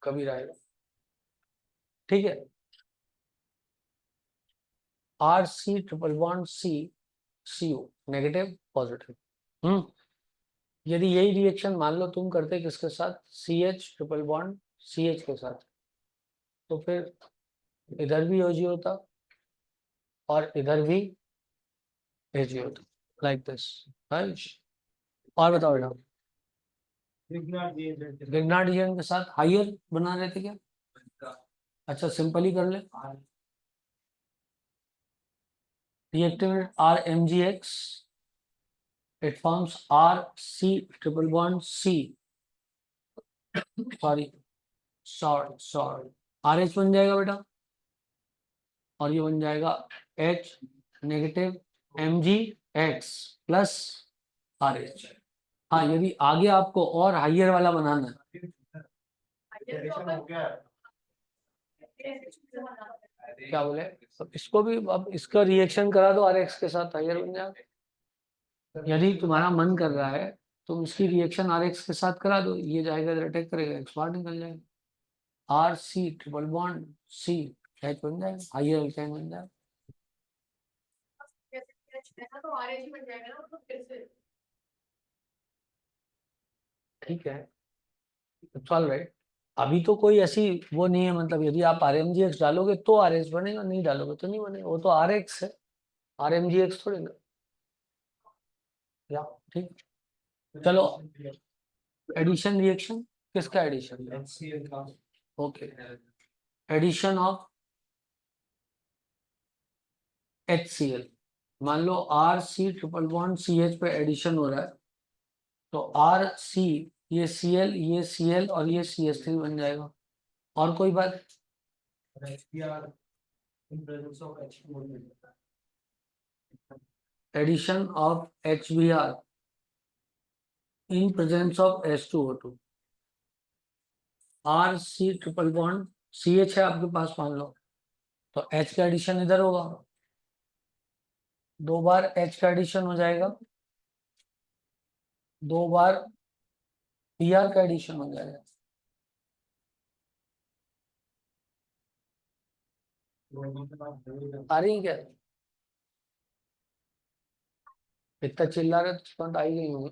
कभी रहेगा, ठीक है। RC triple bond CCO negative positive. यदि यही रिएक्शन मान लो तुम करते किसके साथ, CH ट्रिपल बॉन्ड CH के साथ, तो फिर इधर भी OG होता और इधर भी AG होता, लाइक दिस। और बताओ बेटा, ग्रिग्नार्डियन के साथ हाइयर बना रहे थे क्या? अच्छा सिंपल ही कर ले, reactivate RMgX, it forms RC triple bond C, sorry RH बन जाएगा बेटा, और ये बन जाएगा H negative MgX plus RH। हाँ, यदि आगे आपको और हाइयर वाला बनाना है, क्या बोले, तो इसको भी अब इसका रिएक्शन करा दो, RX के साथ हाइयर बन जाएगा। यदि तुम्हारा मन कर रहा है तुम इसकी रिएक्शन RX के साथ करा दो, ये जाएगा इधर अटैक करेगा, X बार निकल जाएगा, RC triple bond C H बन जाएगा, हाइयर अल्काइन बन जाएगा। ठीक है, चल राइट। अभी तो कोई ऐसी वो नहीं है, मतलब यदि आप RMgX डालोगे तो RH बनेगा, नहीं डालोगे तो नहीं बनेगा, वो तो RX है, RMgX थोड़ी ना। या ठीक, चलो एडिशन रिएक्शन, किसका addition? Okay, addition of HCl। मान लो RC ट्रिपल बॉन्ड CH पे एडिशन हो रहा है, तो RC ये Cl, ये Cl और ये CH3 बन जाएगा। और कोई बात? Addition of HBr in presence of H2O2। RC triple bond CH है आपके पास मान लो, तो H का एडिशन इधर होगा, 2 बार H का एडिशन हो जाएगा, 2 बार Br का एडिशन हो जाएगा। आ रही है क्या? इतना चिल्ला रहे तो स्पॉट आई गई होगी।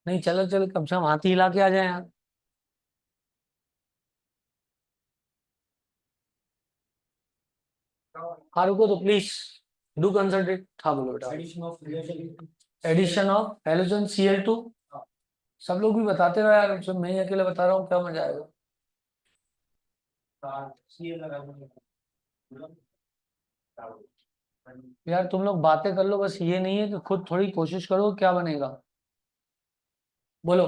नहीं चलो चलो, कम से कम हाथी हिला के आ जाए यार। हाँ रुको तो प्लीज, डू कंसंट्रेट। हाँ बोलो बेटा। एडिशन ऑफ हेलोजन Cl2, सब लोग भी बताते रहो यार, सब मैं ही अकेले बता रहा हूँ, क्या मजा आएगा। यार तुम लोग बातें कर लो, बस ये नहीं है कि खुद थोड़ी कोशिश करो क्या बनेगा। बोलो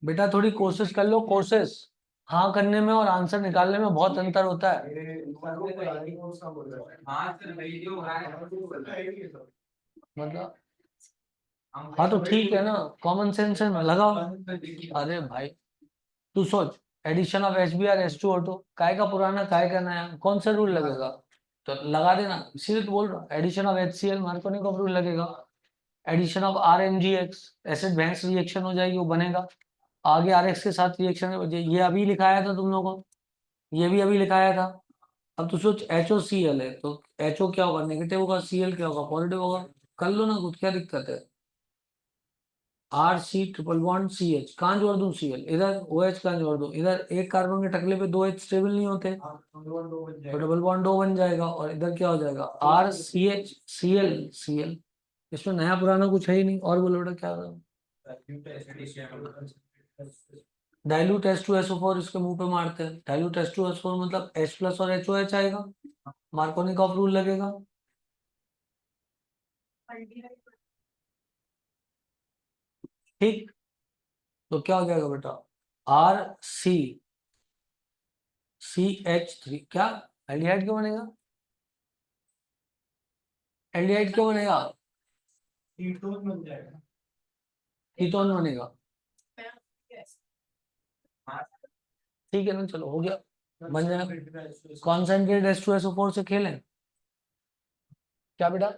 बेटा, थोड़ी कोशिश कर लो, कोशिश। हाँ करने में और आंसर निकालने में बहुत अंतर होता है। मतलब हाँ तो ठीक है ना, कॉमन सेंस है ना, लगाओ। अरे भाई तू सोच, एडिशन ऑफ HBr H2O2, काय का पुराना काय का नया, कौन सा रूल लगेगा? तो लगा देना, इसीलिए तो बोल रहा हूँ। Addition of HCl Markovnikov rule लगेगा, addition of RMgX acid base reaction हो जाएगी, वो बनेगा आगे RX के साथ रिएक्शन। ये अभी लिखाया था तुम लोगों को, ये भी अभी लिखाया था। अब तो सोच HOCl है, तो HO क्या होगा, नेगेटिव होगा, Cl क्या होगा, पॉजिटिव होगा। कर लो ना कुछ, क्या दिक्कत है। RC ट्रिपल बॉन्ड CH, कहाँ जोड़ दूं Cl इधर, OH कहाँ जोड़ दूं इधर, एक कार्बन के टकले पे 2 H स्टेबल नहीं होते, तो डबल बॉन्ड 2 बन जाएगा, और इधर क्या हो जाएगा RCH Cl। इसमें नया पुराना कुछ है ही नहीं। और बोलो बेटा क्या होगा? डाइल्यूट H2SO4 इसके मुंह पे मारते हैं, डाइल्यूट H2SO4 मतलब H प्लस और HOH आएगा, मार्कोनिकॉफ रूल लगेगा। ठीक, तो क्या हो जाएगा बेटा, RCCH3 क्या, एल्डिहाइड क्यों बनेगा, एल्डिहाइड क्यों बनेगा, कीटोन बनेगा। ठीक है ना, चलो हो गया, बन जाएगा। कॉन्सेंट्रेट H2SO4 से खेलें क्या बेटा?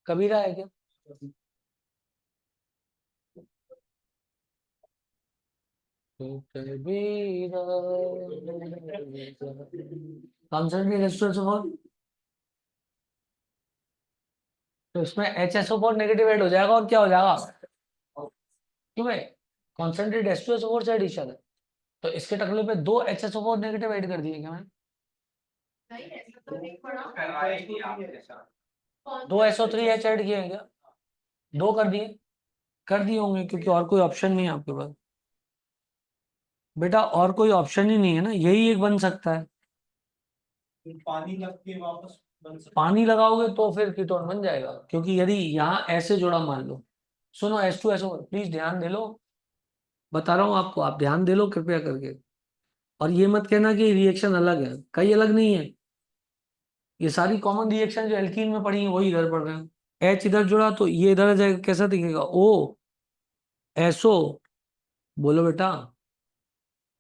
कबीरा है क्या? कबीरा कॉन्सेंट्रेट रेस्टोरेंट। तो इसमें HSO4 नेगेटिव ऐड हो जाएगा और क्या हो जाएगा? क्यों भाई? कॉन्सेंट्रेट H2SO4 से एडिशन है, तो इसके टकले पे 2 HSO4 नेगेटिव ऐड कर दिए क्या मैंने? दो SO3H ऐड किए हैं क्या? 2 कर दिए? कर दिए होंगे, क्योंकि और कोई ऑप्शन नहीं है आपके पास बेटा, और कोई ऑप्शन ही नहीं है ना, यही एक बन सकता है। पानी लग के वापस पानी लगाओगे तो फिर कीटोन बन जाएगा, क्योंकि यदि यहाँ ऐसे जोड़ा मान लो, सुनो H2SO, प्लीज ध्यान दे लो, बता रहा हूँ आपको, आप ध्यान दे लो कृपया करके। और ये मत कहना कि रिएक्शन अलग है, कई अलग नहीं है, ये सारी कॉमन रिएक्शन जो एल्कीन में पड़ी है वही इधर पड़ रहे हैं। H इधर जुड़ा तो ये इधर आ जाएगा, कैसा दिखेगा? OSO, बोलो बेटा,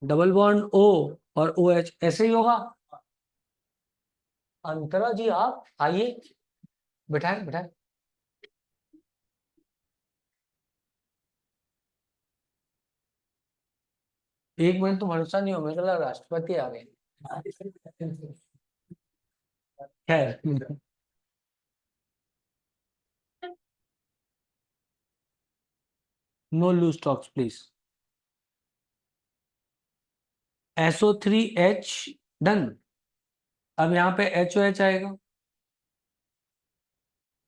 डबल बॉन्ड O और OH, ऐसे ही होगा। अंतरा जी आप आइए, बिठाए बिठाए। एक मिनट तो भरोसा नहीं हो, मेरे को लगा राष्ट्रपति आ गए। खैर, no loose talks please. SO3H done. अब यहाँ पे HOH आएगा,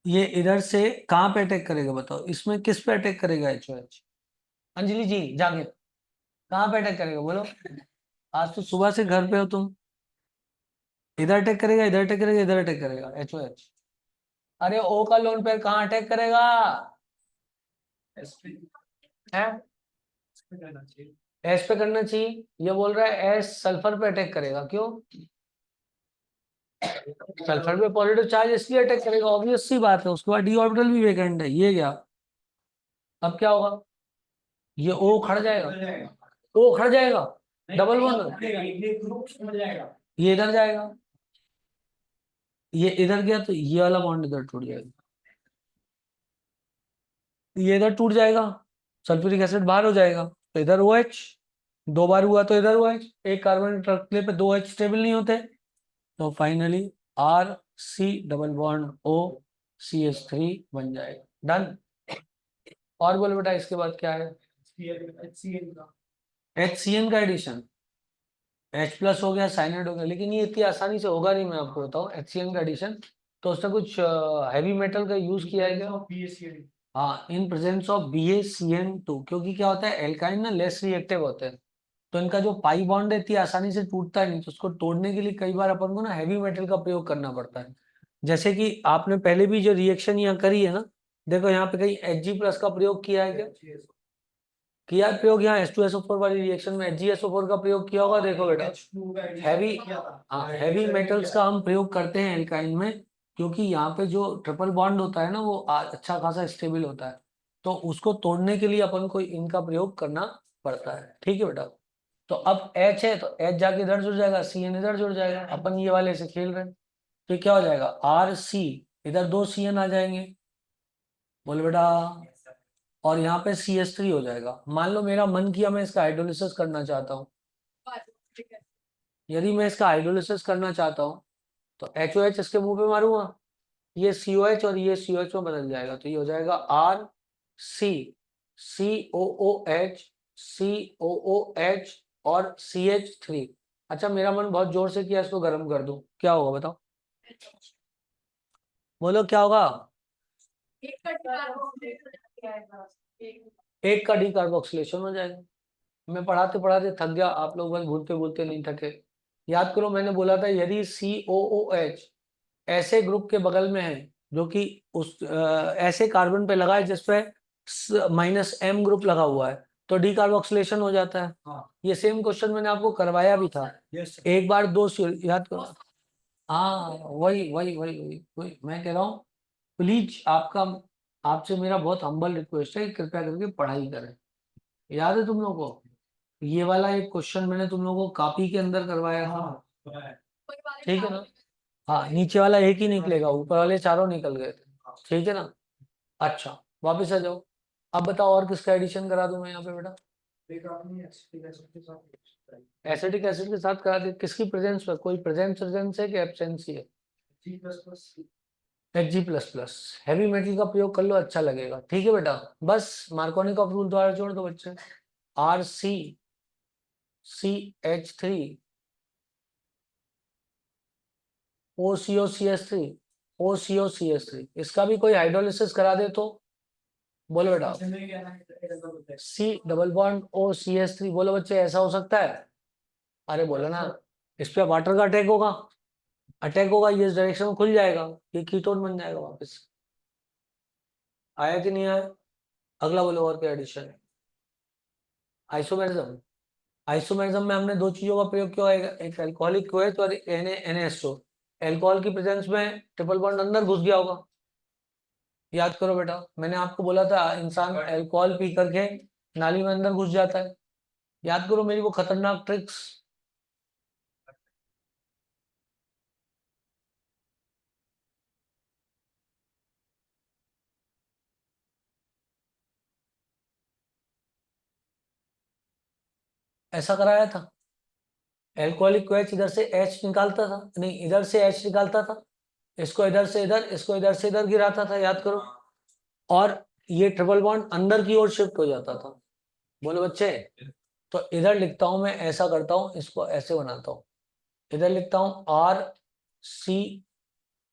ये इधर से कहाँ पे अटैक करेगा बताओ? इसमें किस पे अटैक करेगा HOH? अंजलि जी जागे, कहाँ पे अटैक करेगा बोलो? आज तो सुबह से घर पे हो तुम। इधर अटैक करेगा, इधर अटैक करेगा, इधर अटैक करेगा HOH। अरे O का लोन पेयर कहाँ अटैक करेगा? है एस पे करना चाहिए, ये बोल रहा है एस सल्फर पे अटैक करेगा, क्यों? सल्फर पे पॉजिटिव चार्ज इसलिए अटैक करेगा, ऑब्वियस सी बात है। उसके बाद डी ऑर्बिटल भी वेकेंट है, ये क्या? अब क्या होगा? ये O खड़ जाएगा, O खड़ जाएगा, डबल बॉन्ड ये इधर जाएगा, ये इधर गया तो ये वाला बॉन्ड इधर टूट जाएगा, ये इधर टूट जाएगा, सल्फ्यूरिक एसिड बाहर हो जाएगा, तो इधर OH, 2 बार हुआ तो इधर OH, एक कार्बन रखने पे 2H स्टेबल नहीं होते, तो finally RC double bond O CH3 बन जाएगा। डन। और बोलो बेटा इसके बाद क्या है? HCN का एडिशन, H प्लस हो गया, साइनाइड हो गया, लेकिन ये इतनी आसानी से होगा नहीं, मैं आपको बताऊं HCN का एडिशन। तो उसने कुछ हैवी मेटल का यूज किया है क्या? हाँ, इन प्रेजेंस ऑफ BaCN2, क्योंकि क्या होता है एल्काइन ना लेस रिएक्टिव होते हैं, तो इनका जो पाई बॉन्ड है इतनी आसानी से टूटता नहीं, तो उसको तोड़ने के लिए कई बार अपन को ना हैवी मेटल का प्रयोग करना पड़ता है। जैसे कि आपने पहले भी जो रिएक्शन यहाँ करी है ना, देखो यहाँ पे कहीं Hg+ का प्रयोग किया है क्या? किया है प्रयोग, यहाँ H2SO4 वाली रिएक्शन में HgSO4 का प्रयोग किया होगा, देखो बेटा। हैवी, हाँ हैवी मेटल्स का हम प्रयोग करते हैं एल्काइन में, क्योंकि यहाँ पे जो ट्रिपल बॉन्ड होता है ना वो अच्छा खासा स्टेबल होता है, तो उसको तोड़ने के लिए अपन को इनका प्रयोग करना पड़ता है, ठीक है बेटा। तो अब H है तो H जाके इधर जुड़ जाएगा, CN इधर जुड़ जाएगा, अपन ये वाले से खेल रहे हैं, तो क्या हो जाएगा RC, इधर 2 CN आ जाएंगे, बोले बेटा, और यहाँ पे CH3 हो जाएगा। मान लो मेरा मन किया मैं इसका हाइड्रोलिसिस करना चाहता हूँ, यदि मैं इसका हाइड्रोलिसिस करना चाहता हूँ तो HOH इसके मुंह पे मारूंगा, ये COH और ये COH में बदल जाएगा, तो ये हो जाएगा RC COOH COOH और CH3। अच्छा मेरा मन बहुत जोर से किया, इसको गर्म कर दूं, क्या होगा बताओ? बोलो क्या होगा? एक का डिकार्बोक्सिलेशन हो जाएगा। मैं पढ़ाते पढ़ाते थक गया, आप लोग बस भूलते भूलते नहीं थके। याद करो मैंने बोला था यदि COOH ऐसे ग्रुप के बगल में है जो कि उस ऐसे कार्बन पे लगा है जिसपे -M ग्रुप लगा हुआ है, तो डिकार्बोक्सिलेशन हो जाता है। ये सेम क्वेश्चन मैंने आपको करवाया भी था। एक बार दो याद करो। हाँ वही वही वही वही वही मैं कह रहा हूँ, प्लीज आपका, आपसे मेरा बहुत हम्बल रिक्वेस्ट है कि कृपया करके पढ़ाई करें। याद है तुम लोगों को ये वाला एक क्वेश्चन मैंने तुम लोगों को कॉपी के अंदर करवाया था, ठीक है ना? हाँ, नीचे वाला एक ही निकलेगा, ऊपर वाले चारों निकल गए थे, ठीक है ना। अच्छा, वापस आ जाओ। अब बताओ और किसका एडिशन करा दूं मैं यहाँ पे बेटा। एसिटिक एसिड के साथ करा दे, किसकी प्रेजेंस पर, कोई प्रेजेंस है कि एब्सेंस ही है। Hg++, हैवी मेटल का प्रयोग कर लो, अच्छा लगेगा, ठीक है बेटा। बस मार्कोनी का रूल द्वारा जोड़ दो बच्चे, RC CH3 OCOCH3 OCOCH3, इसका भी कोई हाइड्रोलिसिस करा दे तो बोलो बेटा। C डबल बॉन्ड OCH3, बोलो बच्चे, ऐसा हो सकता है। अरे बोलो ना, इस पे वाटर का अटैक होगा, ये इस डायरेक्शन में खुल जाएगा, ये कीटोन बन जाएगा वापस। आया कि नहीं आया। अगला बोलो और क्या एडिशन है। आइसोमेरिज्म, आइसोमेरिज्म में हमने दो चीजों का प्रयोग किया है, एक अल्कोहलिक कोएच और NaNH2। अल्कोहल की प्रेजेंस में ट्रिपल बॉन्ड अंदर घुस गया होगा, याद करो बेटा, मैंने आपको बोला था इंसान अल्कोहल पी करके नाली में अंदर घुस जाता है, याद करो मेरी वो खतरनाक ट्रिक्स। ऐसा कराया था, एल्कोहलिक कोएच इधर से H निकालता था, नहीं इधर से H निकालता था, इसको इधर से इधर, इसको इधर से इधर गिराता था, याद करो, और ये ट्रिपल बॉन्ड अंदर की ओर शिफ्ट हो जाता था। बोलो बच्चे, तो इधर लिखता हूं मैं, ऐसा करता हूं, इसको ऐसे बनाता हूं, इधर लिखता हूं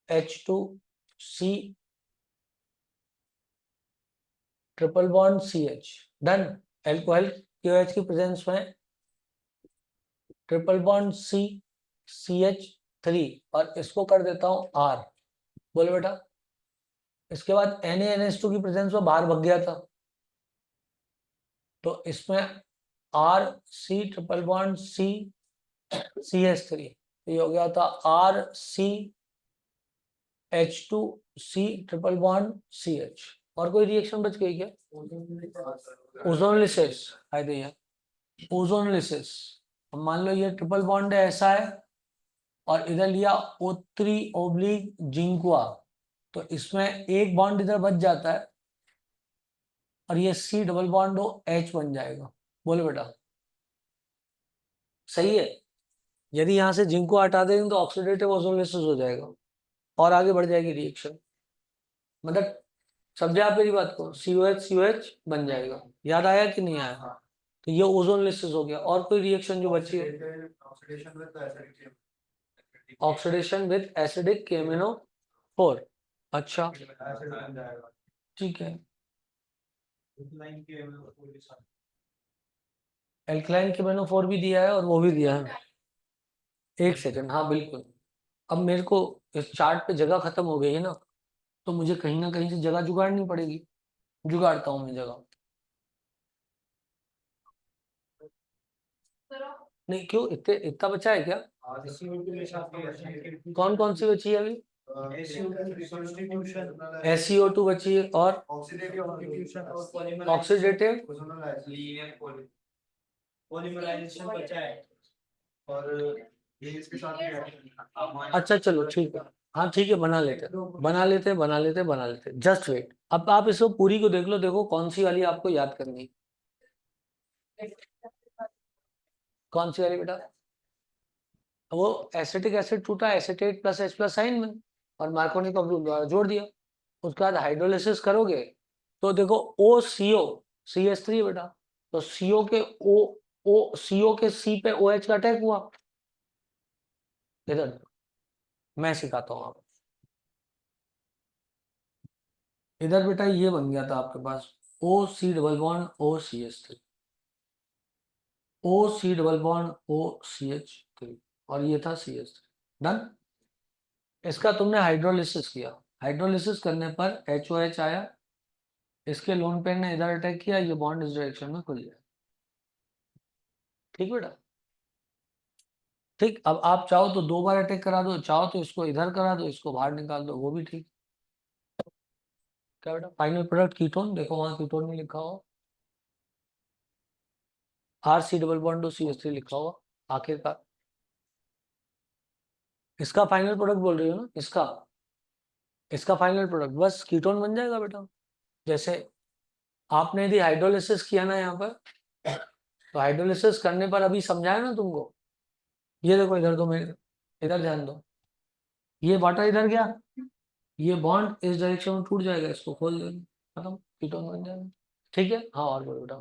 RCH2C triple bond CH, done. Alcohol KOH की प्रेजेंस में ट्रिपल बॉन्ड CH3, और इसको कर देता हूं R। बोलो बेटा, इसके बाद NaNH2 की प्रेजेंस में बाहर भग गया था, तो इसमें RC ट्रिपल बॉन्ड CH3, ये हो गया था RCH2C ट्रिपल बॉन्ड CH। और कोई रिएक्शन बच गई क्या। ओजोनलिसिस, ओजोनलिसिस, मान लो ये ट्रिपल बॉन्ड ऐसा है, और इधर लिया O3/जिंकुआ, तो इसमें एक बॉन्ड इधर बच जाता है, और ये C डबल बॉन्ड OH बन जाएगा। बोलो बेटा, सही है। यदि यहाँ से जिंक को हटा देंगे तो ऑक्सीडेटिव ओजोनलिसिस हो जाएगा, और आगे बढ़ जाएगी रिएक्शन, मतलब समझे आप मेरी बात को, COH बन जाएगा। याद आया कि नहीं आया। तो ये ओजोनलिसिस हो गया। और कोई रिएक्शन जो बची है, ऑक्सीडेशन विद एसिडिक KMnO4। अच्छा, ठीक है। एल्कलाइन KMnO4 भी दिया है और वो भी दिया है। एक सेकंड, हाँ बिल्कुल। अब मेरे को इस चार्ट पे जगह खत्म हो गई है ना, तो मुझे कहीं ना कहीं से जगह जुगाड़नी पड़ेगी, जुगाड़ता हूँ मैं जगह। नहीं क्यों, इतने इतना बचा है क्या। कौन कौन सी बची है अभी। SiO2 बची है, और ऑक्सीडेटिव पॉलीमराइजेशन बचा है, और ये इसके साथ अच्छा चलो ठीक है। हाँ ठीक है, बना लेते। जस्ट वेट, अब आप इसको पूरी को देख लो, देखो कौन सी वाली आपको याद करनी है। कौन सी वाली बेटा। वो एसिटिक एसिड टूटा एसिटेट प्लस H+ साइन में, और मार्कोनी का रूल द्वारा जोड़ दिया। उसके बाद हाइड्रोलिसिस करोगे तो देखो OCO CH3 बेटा, तो CO के C पे OH का अटैक हुआ। इधर मैं सिखाता हूँ आप, इधर बेटा ये बन गया था आपके पास OC double bond OCH3, OC double bond OCH3, और ये था CH3, डन। इसका तुमने हाइड्रोलिसिस किया, हाइड्रोलिसिस करने पर HOH आया, इसके लोन पेयर ने इधर अटैक किया, ये बॉन्ड इस डायरेक्शन में खुल गया। ठीक बेटा, ठीक। अब आप चाहो तो दो बार अटैक करा दो, चाहो तो इसको इधर करा दो, इसको बाहर निकाल दो, वो भी ठीक। क्या बेटा, फाइनल प्रोडक्ट कीटोन, देखो वहां कीटोन में लिखा हो RC डबल बॉन्ड CH3 लिखा हुआ आखिरकार। इसका फाइनल प्रोडक्ट बोल रही हो ना, इसका फाइनल प्रोडक्ट बस कीटोन बन जाएगा बेटा। जैसे आपने यदि हाइड्रोलिसिस किया ना यहाँ पर, तो हाइड्रोलिसिस करने पर अभी समझाया ना तुमको, ये देखो इधर दो, मेरे इधर ध्यान दो, ये वाटर इधर गया, ये बॉन्ड इस डायरेक्शन में टूट जाएगा, इसको खोल देंगे, खत्म, कीटोन बन जाएगा। ठीक है, हाँ और बोलो बेटा।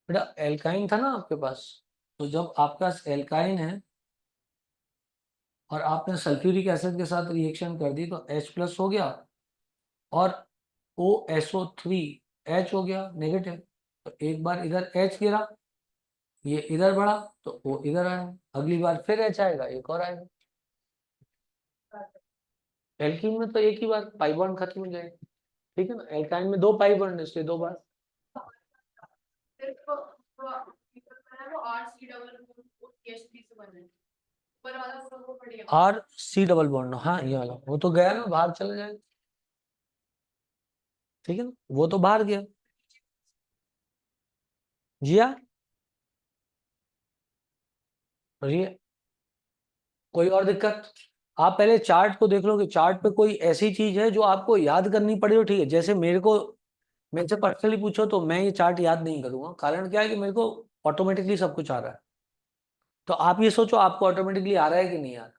बेटा एल्काइन था ना आपके पास, तो जब आपके पास एल्काइन है और आपने सल्फ्यूरिक एसिड के साथ रिएक्शन कर दी, तो H+ हो गया और OSO3 H हो गया नेगेटिव। तो एक बार इधर H गिरा, ये इधर बढ़ा, तो O इधर आया, अगली बार फिर H आएगा, एक और आएगा। एल्कीन में तो एक ही बार पाई बॉन्ड खत्म हो जाएगा, ठीक है ना। एल्काइन में 2 पाई बॉन्ड, इसलिए 2 बार। RC डबल बॉन्ड, हाँ ये वाला, वो तो गया ना, बाहर चला जाएगा, ठीक है ना, वो तो बाहर गया। जिया और ये कोई और दिक्कत? आप पहले चार्ट को देख लो कि चार्ट पे कोई ऐसी चीज है जो आपको याद करनी पड़ी हो, ठीक है। जैसे मेरे से पर्सनली पूछो तो मैं ये चार्ट याद नहीं करूंगा, कारण क्या है कि मेरे को ऑटोमेटिकली सब कुछ आ रहा है। तो आप ये सोचो आपको ऑटोमेटिकली आ रहा है कि नहीं आ रहा।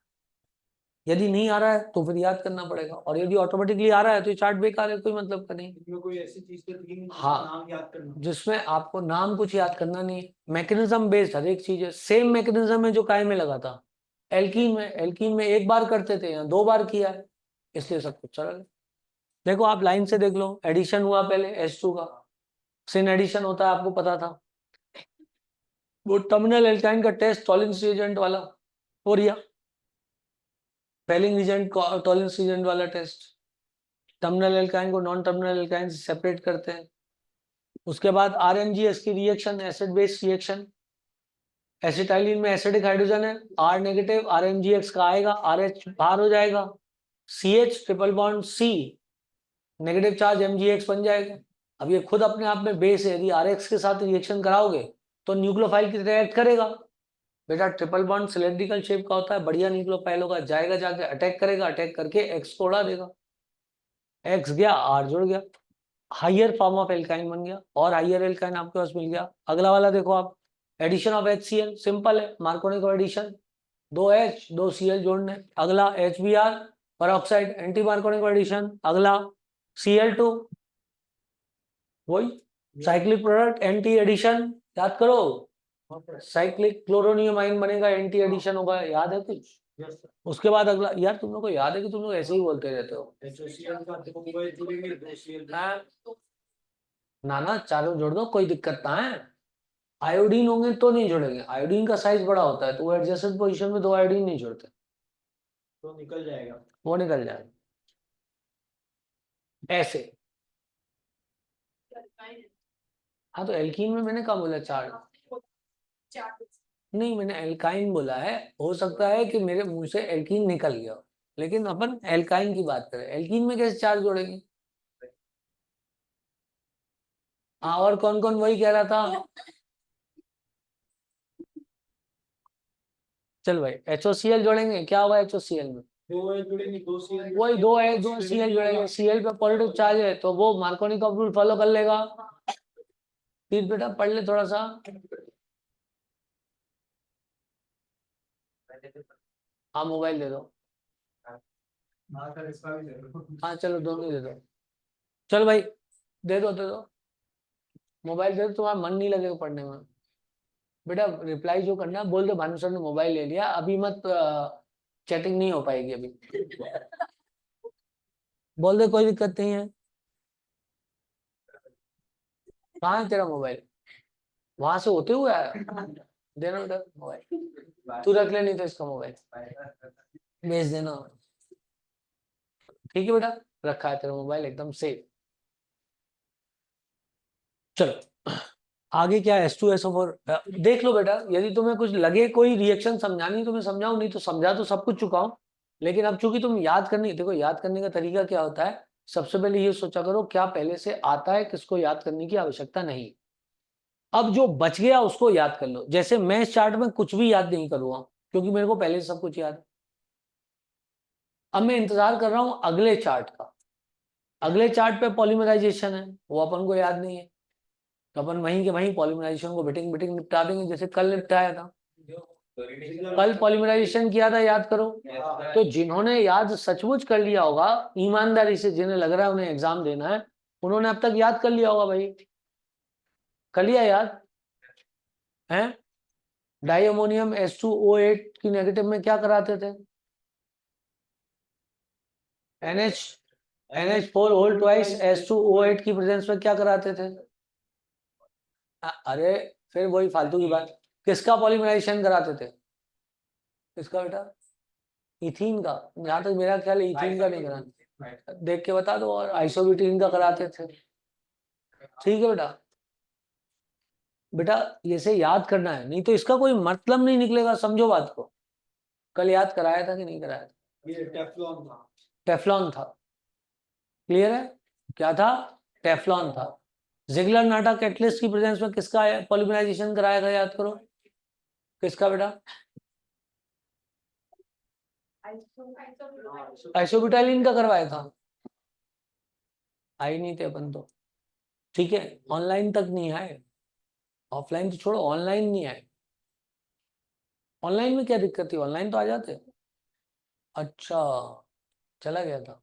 यदि नहीं आ रहा है तो फिर याद करना पड़ेगा, और यदि ऑटोमेटिकली आ रहा है तो ये चार्ट बेकार है, कोई मतलब का नहीं। इसमें कोई ऐसी चीज तो थी नहीं हाँ, जिसका नाम याद करना। जिसमें आपको नाम कुछ याद करना नहीं है, मैकेनिज्म बेस्ड हर एक चीज है। सेम मैकेनिज्म है जो काय में लगा था, एल्कीन में एक बार करते थे, यहाँ 2 बार किया है, इसलिए सब कुछ सरल है। देखो आप लाइन से देख लो, एडिशन हुआ पहले H2 का, सिन एडिशन होता है, आपको पता था। वो टर्मिनल एल्काइन का टेस्ट टॉलिंस रिएजेंट वाला हो रिया, फेलिंग रिएजेंट टॉलिंस रिएजेंट वाला टेस्ट, टर्मिनल एल्काइन को नॉन टर्मिनल एल्काइन से सेपरेट करते हैं। उसके बाद RMGS की reaction, acid base reaction, acetylene में एसिडिक हाइड्रोजन है, R नेगेटिव, RMGX का आएगा, RH बाहर हो जाएगा, CH triple bond C negative charge MgX बन जाएगा। अब ये खुद अपने आप में बेस है, यदि RX के साथ रिएक्शन कराओगे तो न्यूक्लियोफाइल की तरह एक्ट करेगा। बेटा ट्रिपल बॉन्ड सिलेंड्रिकल शेप का होता है, बढ़िया न्यूक्लियोफाइल होगा, जाएगा जाके अटैक करेगा, अटैक करके X को उड़ा देगा, X गया R जुड़ गया, हाइयर फॉर्म ऑफ एल्काइन बन गया, और हाइयर एल्काइन आपके पास मिल गया। अगला वाला देखो आप, एडिशन ऑफ HCl, सिंपल है, मार्कोनी को एडिशन, 2H 2Cl जोड़ने। अगला HBr पेरोक्साइड, एंटी मार्कोनी को एडिशन। अगला Cl2, वही साइक्लिक प्रोडक्ट, एंटी एडिशन, याद करो, साइक्लिक क्लोरोनियमाइन बनेगा, एंटी एडिशन होगा, याद है कुछ? उसके बाद अगला, यार तुम लोग को याद है कि तुम लोग ऐसे ही बोलते रहते हो। ना ना, चारों जोड़ दो, कोई दिक्कत ना है। आयोडीन होंगे तो नहीं जुड़ेंगे, आयोडीन का साइज बड़ा होता है, तो वो एडजेसेंट पोजीशन में 2 आयोडीन नहीं जुड़ते, तो निकल जाएगा, वो निकल जाएगा ऐसे। हाँ तो एल्कीन में मैंने कहा बोला 4, नहीं मैंने एल्काइन बोला है, हो सकता है कि मेरे मुंह से एल्कीन निकल गया, लेकिन अपन एल्काइन की बात करें, एल्कीन में कैसे 4 जोड़ेंगे। हाँ और कौन कौन, वही कह रहा था, चल भाई HOCl जोड़ेंगे, क्या हुआ HOCl में, 2 जुड़ेंगे, 2 Cl वही 2Cl जोड़ेंगे, Cl पे पॉजिटिव चार्ज है तो वो मार्कोनी का रूल फॉलो कर लेगा। फिर बेटा पढ़ ले थोड़ा सा, हाँ मोबाइल दे दो, हाँ सर इसका भी दे दो। हाँ चलो दोनों दे दो, चल भाई दे दो मोबाइल दे दो, तुम्हारा मन नहीं लगेगा पढ़ने में। बेटा रिप्लाई जो करना है बोल दो, भानु सर ने मोबाइल ले लिया, अभी मत, चैटिंग नहीं हो पाएगी अभी, बोल दे, कोई दिक्कत नहीं है। कहाँ है तेरा मोबाइल, वहां से होते हुए आया, देना बेटा मोबाइल, तू रख ले, नहीं तो इसका मोबाइल भेज देना, ठीक है बेटा, रखा है तेरा मोबाइल एकदम सेफ। चलो आगे क्या, H2SO4 देख लो बेटा, यदि तुम्हें कुछ लगे कोई रिएक्शन समझानी तो मैं समझाऊं, नहीं तो समझा तो सब कुछ चुका हूं। लेकिन अब चूंकि तुम याद करनी, देखो याद करने का तरीका क्या होता है, सबसे पहले ये सोचा करो क्या पहले से आता है, किसको याद करने की आवश्यकता नहीं। अब जो बच गया उसको याद कर लो, जैसे मैं इस चार्ट में कुछ भी याद नहीं करूंगा क्योंकि मेरे को पहले से सब कुछ याद है। अब मैं इंतजार कर रहा हूं अगले चार्ट का। अगले चार्ट पे पॉलीमराइजेशन है, वो अपन को याद नहीं है, तो अपन वहीं के वहीं पॉलीमराइजेशन को बिटिंग बिटिंग निपटा देंगे, जैसे कल निपटाया था। कल पॉलीमराइजेशन किया था, याद करो। तो जिन्होंने याद सचमुच कर लिया होगा, ईमानदारी से जिन्हें लग रहा है उन्हें एग्जाम देना है, उन्होंने अब तक याद कर लिया होगा भाई। कर लिया याद है? डाई अमोनियम H2O8 की नेगेटिव में क्या कराते थे? NH4 होल ट्वाइस H2O8 की प्रेजेंस में क्या कराते थे? अरे फिर वही फालतू की बात। किसका पॉलीमराइजेशन कराते थे? किसका बेटा? इथीन का। जहां तक मेरा ख्याल है इथीन का नहीं कराते, देख के बता दो। और आइसोब्यूटीन का कराते थे। ठीक है बेटा। बेटा इसे याद करना है, नहीं तो इसका कोई मतलब नहीं निकलेगा, समझो बात को। कल याद कराया था कि नहीं कराया था? ये टेफ्लॉन था। टेफ्लॉन था। क्लियर है? क्या था? टेफ्लॉन था। जिगलर नाटा कैटलिस्ट की प्रेजेंस में किसका पॉलीमराइजेशन कराया था, याद करो। किसका बेटा? आइसोब्यूटाइलिन का करवाया था। आई नहीं थे अपन तो। ठीक है, ऑनलाइन तक नहीं आए। ऑफलाइन तो छोड़ो, ऑनलाइन नहीं आए। ऑनलाइन में क्या दिक्कत थी? ऑनलाइन तो आ जाते। अच्छा, चला गया था।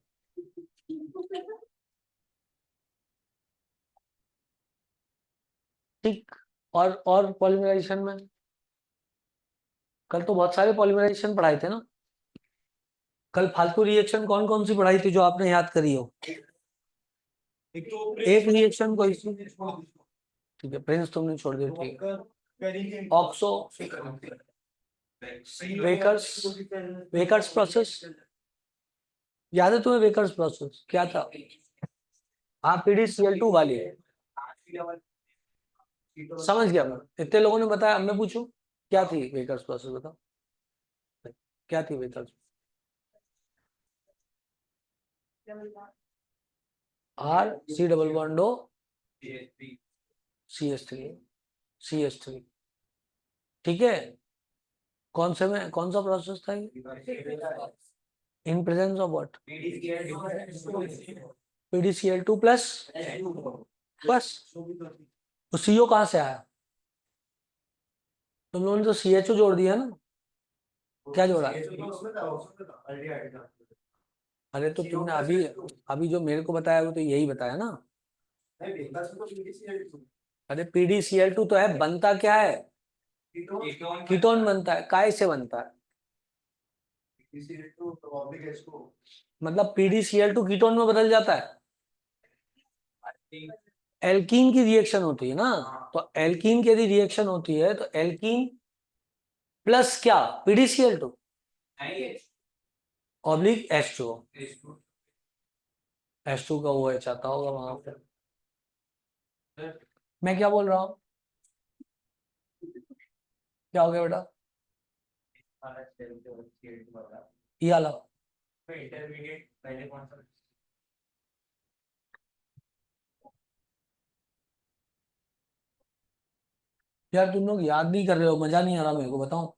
ठीक। और पॉलीमराइजेशन में कल तो बहुत सारे पॉलीमराइजेशन पढ़ाए थे ना। कल फालतू रिएक्शन कौन कौन सी पढ़ाई थी जो आपने याद करी हो? एक रिएक्शन कोई सी? ठीक है, प्रिंस तुमने छोड़ दिया, ठीक है। ऑक्सो, वेकर्स, वेकर्स प्रोसेस याद है तुम्हें? वेकर्स प्रोसेस क्या था? हाँ, PDCl2 वाली। समझ गया मैं, इतने लोगों ने बताया, अब मैं पूछूं क्या थी वेकर्स प्रोसेस, बताओ क्या थी वेकर्स? R C double bond O CH3। ठीक है। कौन से में कौन सा प्रोसेस था ये? इन presence of what? PDCl2 plus, बस। तो CO कहाँ से आया? तुम लोगों ने तो CHO जोड़ दिया ना। क्या जोड़ा? अरे तो तुमने अभी अभी जो मेरे को बताया वो तो यही बताया ना। अरे PDCl2 तो है, बनता क्या है? कीटोन बनता है। काय से बनता है? मतलब PDCl2 कीटोन में बदल जाता है। एल्कीन की रिएक्शन होती है ना, तो एल्कीन की यदि रिएक्शन होती है तो एल्कीन प्लस क्या? PDCl2 oblique H2O। H2 का OH आता होगा वहां पे। मैं क्या बोल रहा हूँ? क्या हो गया बेटा? ये अलावा यार तुम लोग याद नहीं कर रहे हो, मजा नहीं आ रहा मेरे को, बताओ।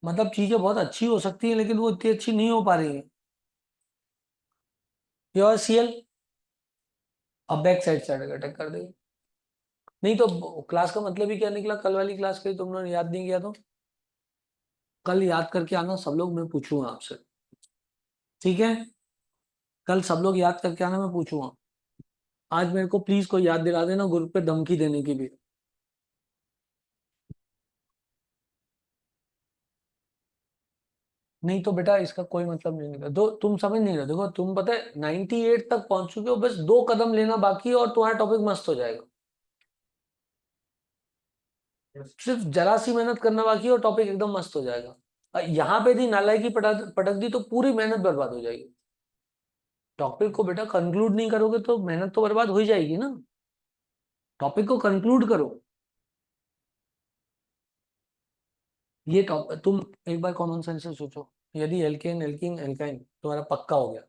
मतलब चीजें बहुत अच्छी हो सकती है लेकिन वो इतनी अच्छी नहीं हो पा रही है। योर CL अब बैक साइड से अटैक कर देगी। नहीं तो क्लास का मतलब ही क्या निकला? कल वाली क्लास के तुम लोगों ने याद नहीं किया तो कल याद करके आना सब लोग, मैं पूछूंगा आपसे। ठीक है, कल सब लोग याद करके आना, मैं पूछूंगा। आज मेरे को प्लीज कोई याद दिला देना, ग्रुप पे धमकी देने की भी। नहीं तो बेटा इसका कोई मतलब नहीं निकला, दो तुम समझ नहीं रहे। देखो तुम पता है 98 तक पहुंच चुके हो, बस 2 कदम लेना बाकी है और तुम्हारा टॉपिक मस्त हो जाएगा। सिर्फ जरा सी मेहनत करना बाकी है और टॉपिक एकदम मस्त हो जाएगा। यहाँ पे यदि नालायकी पटक दी तो पूरी मेहनत बर्बाद हो जाएगी। टॉपिक को बेटा कंक्लूड नहीं करोगे तो मेहनत तो बर्बाद हो ही जाएगी ना। टॉपिक को कंक्लूड करो। ये टॉपिक तुम एक बार कॉमन सेंस से सोचो, यदि एल्केन एल्कीन एल्काइन तुम्हारा पक्का हो गया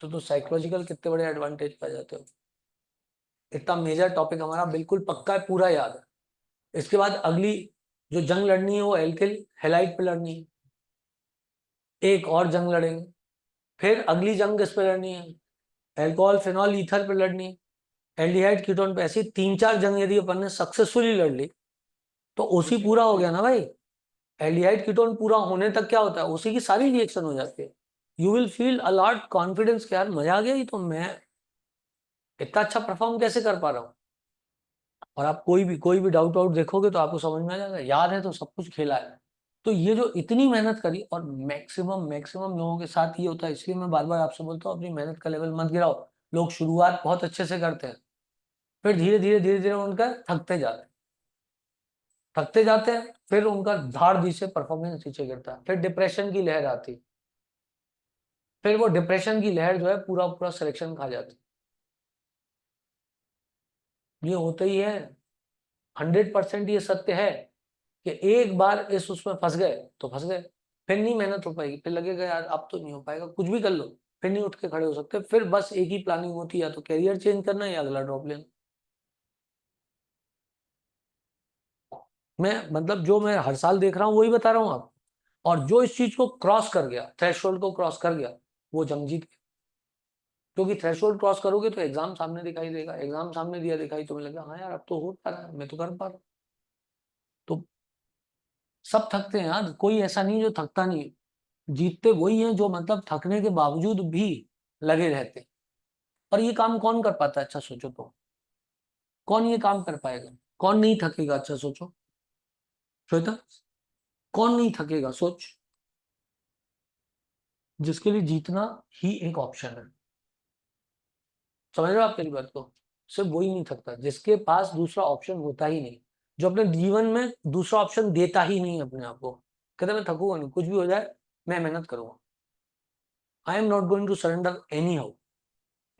तो साइकोलॉजिकल कितने बड़े एडवांटेज पा जाते हो। इतना मेजर टॉपिक हमारा बिल्कुल पक्का है, पूरा याद है। इसके बाद अगली जो जंग लड़नी है वो एल्किल हैलाइड पे लड़नी है, एक और जंग लड़ेंगे, फिर अगली जंग किस पे लड़नी है, अल्कोहल फिनॉल ईथर पे लड़नी है, एल्डिहाइड कीटोन पे। ऐसी 3-4 जंग यदि अपन ने सक्सेसफुली लड़ ली तो ओसी पूरा हो गया ना भाई। एल्डिहाइड कीटोन पूरा होने तक क्या होता है, ओसी की सारी रिएक्शन हो जाती है। You will feel a lot confidence कि यार मजा आ गया, ही तो मैं इतना अच्छा परफॉर्म कैसे कर पा रहा हूँ। और आप कोई भी डाउट आउट देखोगे तो आपको समझ में आ जाएगा, याद है तो सब कुछ खेला है। तो ये जो इतनी मेहनत करी, और मैक्सिमम लोगों के साथ ये होता है, इसलिए मैं बार बार आपसे बोलता हूँ अपनी मेहनत का लेवल मत गिराओ। लोग शुरुआत बहुत अच्छे से करते हैं, फिर धीरे धीरे उनका थकते जाते हैं, फिर उनका धाड़ दी से परफॉर्मेंस नीचे गिरता है, फिर डिप्रेशन की लहर आती है, फिर वो डिप्रेशन की लहर जो है पूरा पूरा सिलेक्शन खा जाती है। ये होता ही है, 100% ये सत्य है कि एक बार इस उसमें फंस गए तो फंस गए, फिर नहीं मेहनत हो पाएगी, फिर लगेगा यार अब तो नहीं हो पाएगा, कुछ भी कर लो फिर नहीं उठ के खड़े हो सकते, फिर बस एक ही प्लानिंग होती है, या तो कैरियर चेंज करना है या अगला ड्रॉप लेना। मैं मतलब जो मैं हर साल देख रहा हूँ वही बता रहा हूँ आप। और जो इस चीज को क्रॉस कर गया, थ्रेशोल्ड को क्रॉस कर गया, वो जंग जीत गया। क्योंकि थ्रेशोल्ड क्रॉस करोगे तो एग्जाम सामने दिखाई देगा, एग्जाम सामने दिया दिखाई तो मिलेगा, हाँ यार अब तो हो पा रहा है, मैं तो कर पा रहा हूँ। तो सब थकते हैं यार, कोई ऐसा नहीं जो थकता नहीं है। जीतते वही हैं जो मतलब थकने के बावजूद भी लगे रहते हैं। और ये काम कौन कर पाता है, अच्छा सोचो तो। कौन ये काम कर पाएगा, कौन नहीं थकेगा, अच्छा सोचो श्वेता। कौन नहीं थकेगा सोच। जिसके लिए जीतना ही एक ऑप्शन है। समझ रहे हो आप मेरी बात को। सिर्फ वही नहीं थकता जिसके पास दूसरा ऑप्शन होता ही नहीं, जो अपने जीवन में दूसरा ऑप्शन देता ही नहीं अपने आप को। कहते मैं थकूंगा नहीं, कुछ भी हो जाए मैं मेहनत करूंगा, I am not going to surrender anyhow.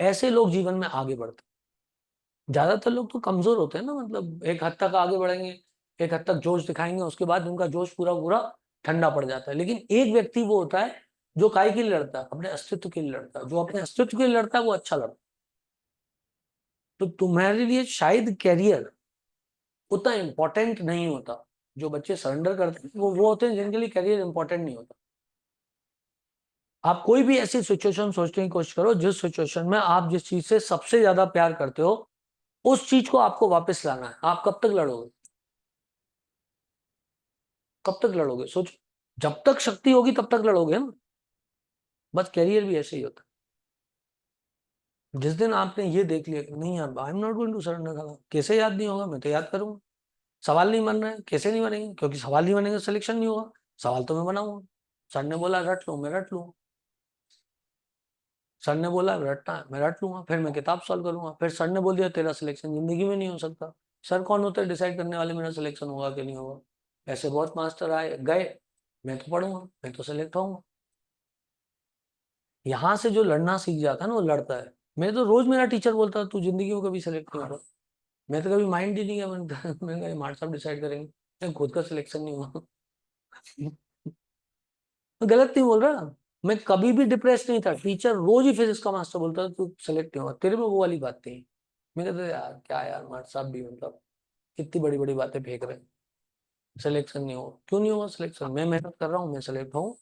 ऐसे लोग जीवन में आगे बढ़ते हैं। ज्यादातर लोग तो कमजोर होते हैं ना, मतलब एक हद तक आगे बढ़ेंगे, एक हद तक जोश दिखाएंगे, उसके बाद उनका जोश पूरा पूरा ठंडा पड़ जाता है। लेकिन एक व्यक्ति वो होता है जो काय के लिए लड़ता है, अपने अस्तित्व के लिए लड़ता है। जो अपने अस्तित्व के लिए लड़ता है वो अच्छा लड़ता है। तो तुम्हारे लिए शायद कैरियर उतना इंपॉर्टेंट नहीं होता। जो बच्चे सरेंडर करते हैं वो होते हैं जिनके लिए करियर इंपॉर्टेंट नहीं होता। आप कोई भी ऐसी सिचुएशन सोचने की कोशिश करो जिस सिचुएशन में आप जिस चीज से सबसे ज्यादा प्यार करते हो, उस चीज को आपको वापस लाना है। आप कब तक लड़ोगे, कब तक लड़ोगे सोच। जब तक शक्ति होगी तब तक लड़ोगे ना। बस कैरियर भी ऐसे ही होता है। जिस दिन आपने ये देख लिया कि नहीं यार I am not going to surrender, कैसे याद नहीं होगा, मैं तो याद करूंगा। सवाल नहीं बन रहे हैं, कैसे नहीं बनेंगे, क्योंकि सवाल नहीं बनेंगे सिलेक्शन नहीं होगा। सवाल तो मैं बनाऊंगा, सर ने बोला रट लो मैं रट लूंगा, सर ने बोला रटना है मैं रट लूंगा, फिर मैं किताब सॉल्व करूंगा। फिर सर ने बोल दिया तेरा सिलेक्शन जिंदगी में नहीं हो सकता। सर कौन होता है डिसाइड करने वाले मेरा सिलेक्शन होगा कि नहीं होगा। ऐसे बहुत मास्टर आए गए, मैं तो पढ़ूंगा, मैं तो सिलेक्ट होऊंगा। यहाँ से जो लड़ना सीख जाता है ना वो लड़ता है। मैं तो रोज मेरा टीचर बोलता तू जिंदगी में कभी सिलेक्ट नहीं होगा। मैं तो कभी माइंड ही नहीं किया, मैंने मार्ट साहब डिसाइड करेंगे, मैं खुद का सिलेक्शन नहीं हुआ। मैं गलत नहीं बोल रहा, मैं कभी भी डिप्रेस नहीं था। टीचर रोज ही फिजिक्स का मास्टर बोलता था तू सेलेक्ट नहीं हुआ, तेरे में वो वाली बात थी। मैं कहता था, यार क्या यार मास्टर साहब भी मतलब कितनी बड़ी बड़ी बातें फेंक रहे हैं। सिलेक्शन नहीं हुआ, क्यों नहीं हुआ सिलेक्शन, मैं मेहनत कर रहा हूँ, मैं सेलेक्ट हूँ।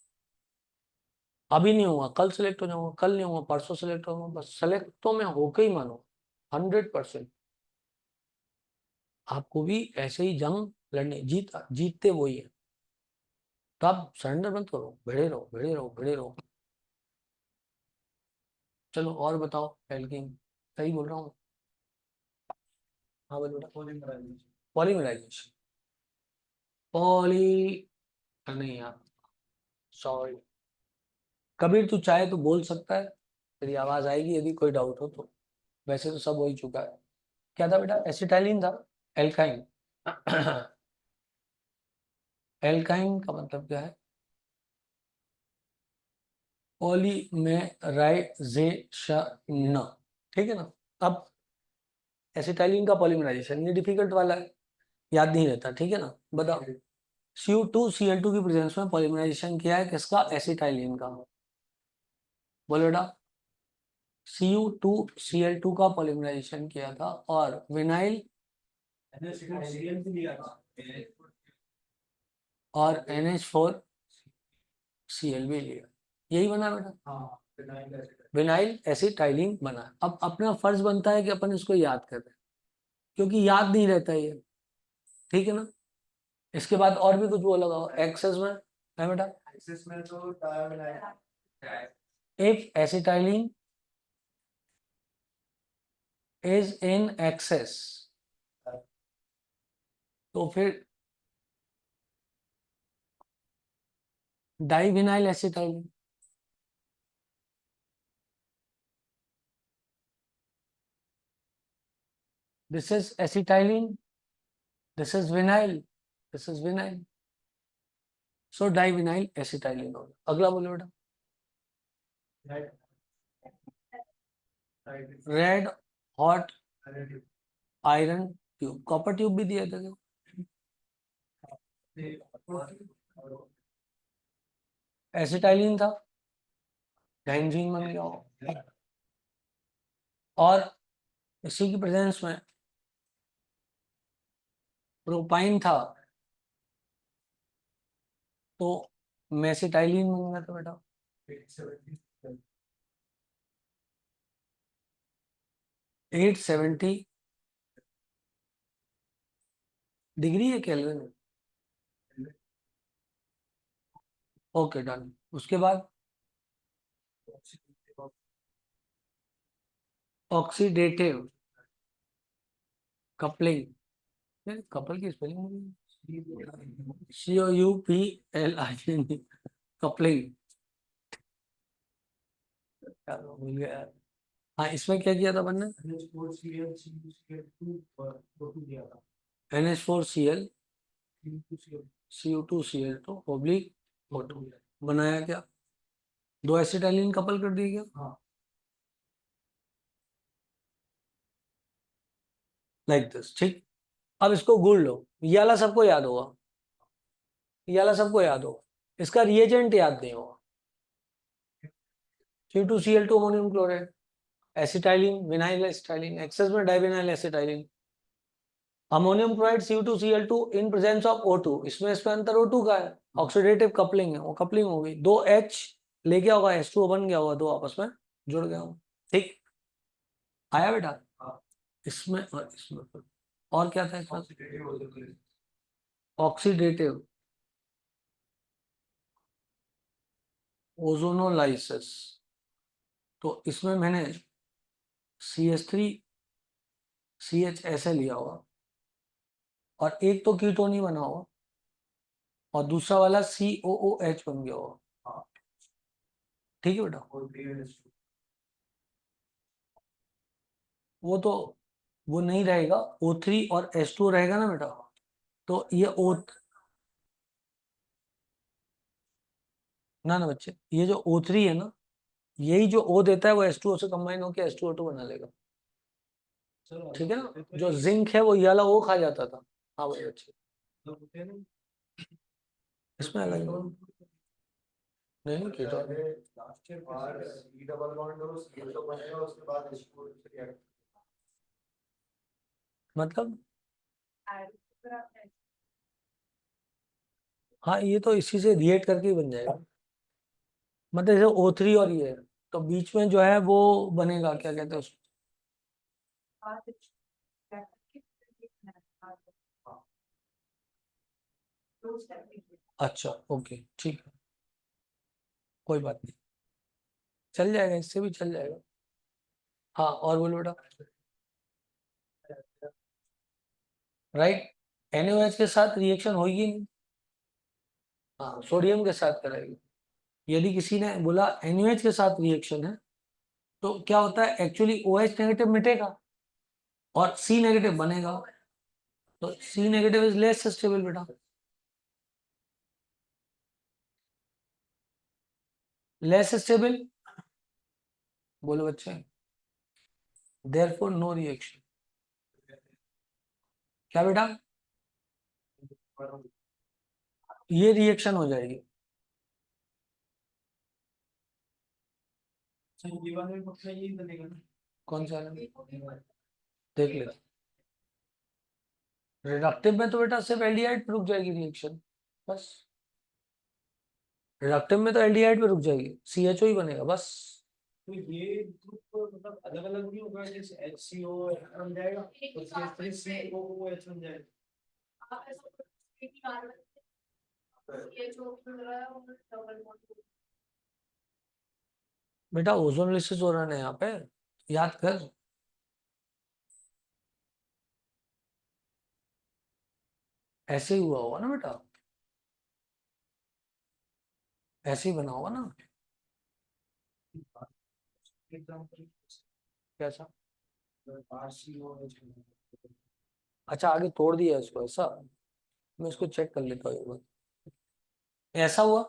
अभी नहीं हुआ कल सेलेक्ट हो जाऊंगा, कल नहीं हुआ परसों सेलेक्ट होऊंगा, बस सेलेक्ट तो मैं होके ही मानूंगा 100%। आपको भी ऐसे ही जंग लड़ने, जीतते वही है। तो आप सरेंडर मत करो, भिड़े रहो भिड़े रहो भिड़े रहो। चलो और बताओ एल्किन, सही बोल रहा हूँ। हाँ बोलो बेटा। पॉलीमराइजेशन, पॉली नहीं यार, सॉरी। कबीर तू चाहे तो बोल सकता है, तेरी आवाज आएगी यदि कोई डाउट हो तो। वैसे तो सब हो ही चुका है। क्या था बेटा, एसिटाइलिन था, एल्काइन। एल्काइन का मतलब क्या है, पॉलीमेराइजेशन, ठीक है ना। अब एसिटाइलिन का पॉलीमराइजेशन ये डिफिकल्ट वाला है, याद नहीं रहता, ठीक है ना। बताओ, Cu2Cl2 की प्रेजेंस में पॉलीमराइजेशन किया है किसका, एसिटाइलिन का। बोलो बेटा, Cu2Cl2 का पॉलीमराइजेशन किया था, और विनाइल और NH4Cl भी लिया, यही बना बेटा, हाँ विनाइल एसिड विनाइल एसिटाइलिन बना। अब अपना फर्ज बनता है कि अपन इसको याद करें, क्योंकि याद नहीं रहता ये, ठीक है ना। इसके बाद और भी कुछ वो लगा हो एक्सेस में है बेटा, एक्सिस में तो divinyl if acetylene is in excess, तो फिर divinyl acetylene, this is acetylene, this is vinyl, this is vinyl, so divinyl acetylene होगा। अगला बोलो बेटा, red hot iron tube, copper tube भी दिया था क्या? एसिटाइलिन था, बेंजीन बन गया हो। और इसी की प्रेजेंस में प्रोपाइन था, तो मेसिटाइलिन बन गया था बेटा। 870 डिग्री है केल्विन में, ओके डन। उसके बाद ऑक्सीडेटिव कपलिंग, कपल की स्पेलिंग COUPLIN, कपलिंग, भूल गया यार। हाँ, इसमें क्या किया था अपन ने, NH4Cl CO2Cl2 ऑब्लिक O2 बनाया क्या, दो एसिटाइलिन कपल कर दिया क्या, लाइक दिस, ठीक। अब इसको गुड़ लो, ये वाला सबको याद होगा, ये वाला सबको याद होगा, इसका रिएजेंट याद नहीं होगा। C2Cl2 ammonium chloride, acetylene vinyl acetylene, excess में divinyl acetylene, ammonium chloride C2Cl2 in presence of O2, इसमें अंतर O2 का है, ऑक्सीडेटिव कपलिंग है, वो कपलिंग हो गई, दो H ले गया होगा, H2O बन गया होगा, दो आपस में जुड़ गया होगा, ठीक। आया बेटा, इसमें और इसमें और क्या था इसमें, ऑक्सीडेटिव ओजोनोलाइसिस, तो इसमें मैंने CH3CH ऐसे लिया हुआ, और एक तो कीटोन ही बना हुआ, और दूसरा वाला COOH बन गया हुआ, ठीक है बेटा। वो तो वो नहीं रहेगा, O3 और H2 रहेगा ना बेटा, तो ये O ना बच्चे, ये जो O3 है ना, यही जो O देता है वो H2O से कंबाइन होकर H2O2 बना लेगा, ठीक है ना। जो जिंक है वो ये वाला O खा जाता था, हाँ भाई बच्चे, इसमें अलग नहीं कीटोन, मतलब हाँ, ये तो इसी से रिएक्ट करके ही बन जाएगा, मतलब जैसे O3 और ये है, तो बीच में जो है वो बनेगा, क्या कहते हैं उसको, अच्छा ओके ठीक है, कोई बात नहीं, चल जाएगा, इससे भी चल जाएगा। हाँ और बोलो बेटा, राइट, NaOH के साथ रिएक्शन होगी नहीं, हाँ सोडियम के साथ कराएगी। यदि किसी ने बोला NaOH के साथ रिएक्शन है, तो क्या होता है, एक्चुअली OH नेगेटिव मिटेगा और C नेगेटिव बनेगा, तो C negative is less stable बेटा, लेस स्टेबल, बोलो बच्चे, देयरफॉर नो रिएक्शन, क्या बेटा, ये रिएक्शन हो जाएगी, कौन सा देख ले, रिडक्टिव में तो बेटा सिर्फ एल्डिहाइड रुक जाएगी रिएक्शन, बस। रिडक्टिव में तो एल्डिहाइड पे रुक जाएगी, CHO ही बनेगा बस। तो ये ग्रुप मतलब अलग अलग नहीं होगा, जैसे HCO बन जाएगा तो CH3COOH बन जाएगा। बेटा ओजोन लिसिस हो रहा है यहाँ पे, याद कर। ऐसे ही हुआ होगा ना बेटा, ऐसे ही बना होगा ना। एग्जांपल कैसा? RCOH। अच्छा आगे तोड़ दिया इसको ऐसा, मैं इसको चेक कर लेता हूँ एक बार। ऐसा हुआ,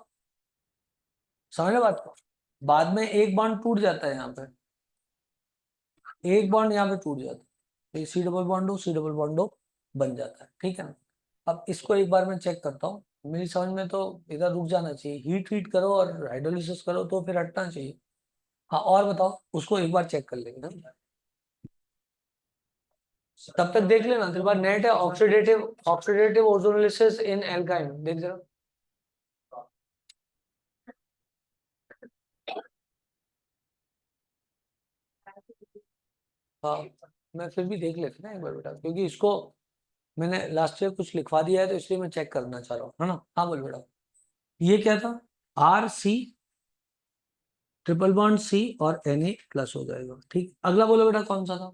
समझ रहे बात को? बाद में एक बॉन्ड टूट जाता है यहाँ पे, एक बॉन्ड यहाँ पे टूट जाता है, सी डबल बॉन्ड हो, सी डबल बॉन्ड हो बन जाता है, ठीक है ना। अब इसको एक बार मैं चेक करता हूँ, मेरी समझ में तो इधर रुक जाना चाहिए, हीट हीट करो और हाइड्रोलिसिस करो तो फिर हटना चाहिए। हाँ और बताओ, उसको एक बार चेक कर लेंगे ना। तब तक देख लेना, तेरे पास नेट है, ऑक्सीडेटिव ओजोलिसिस इन एल्काइन, देख जरा। हाँ मैं फिर भी देख लेते ना एक बार बेटा, क्योंकि इसको मैंने लास्ट ईयर कुछ लिखवा दिया है तो इसलिए मैं चेक करना चाह रहा हूँ, है ना। हाँ बोल बेटा। ये क्या था? RC ट्रिपल बॉन्ड C और Na+ हो जाएगा, ठीक। अगला बोलो बेटा कौन सा था?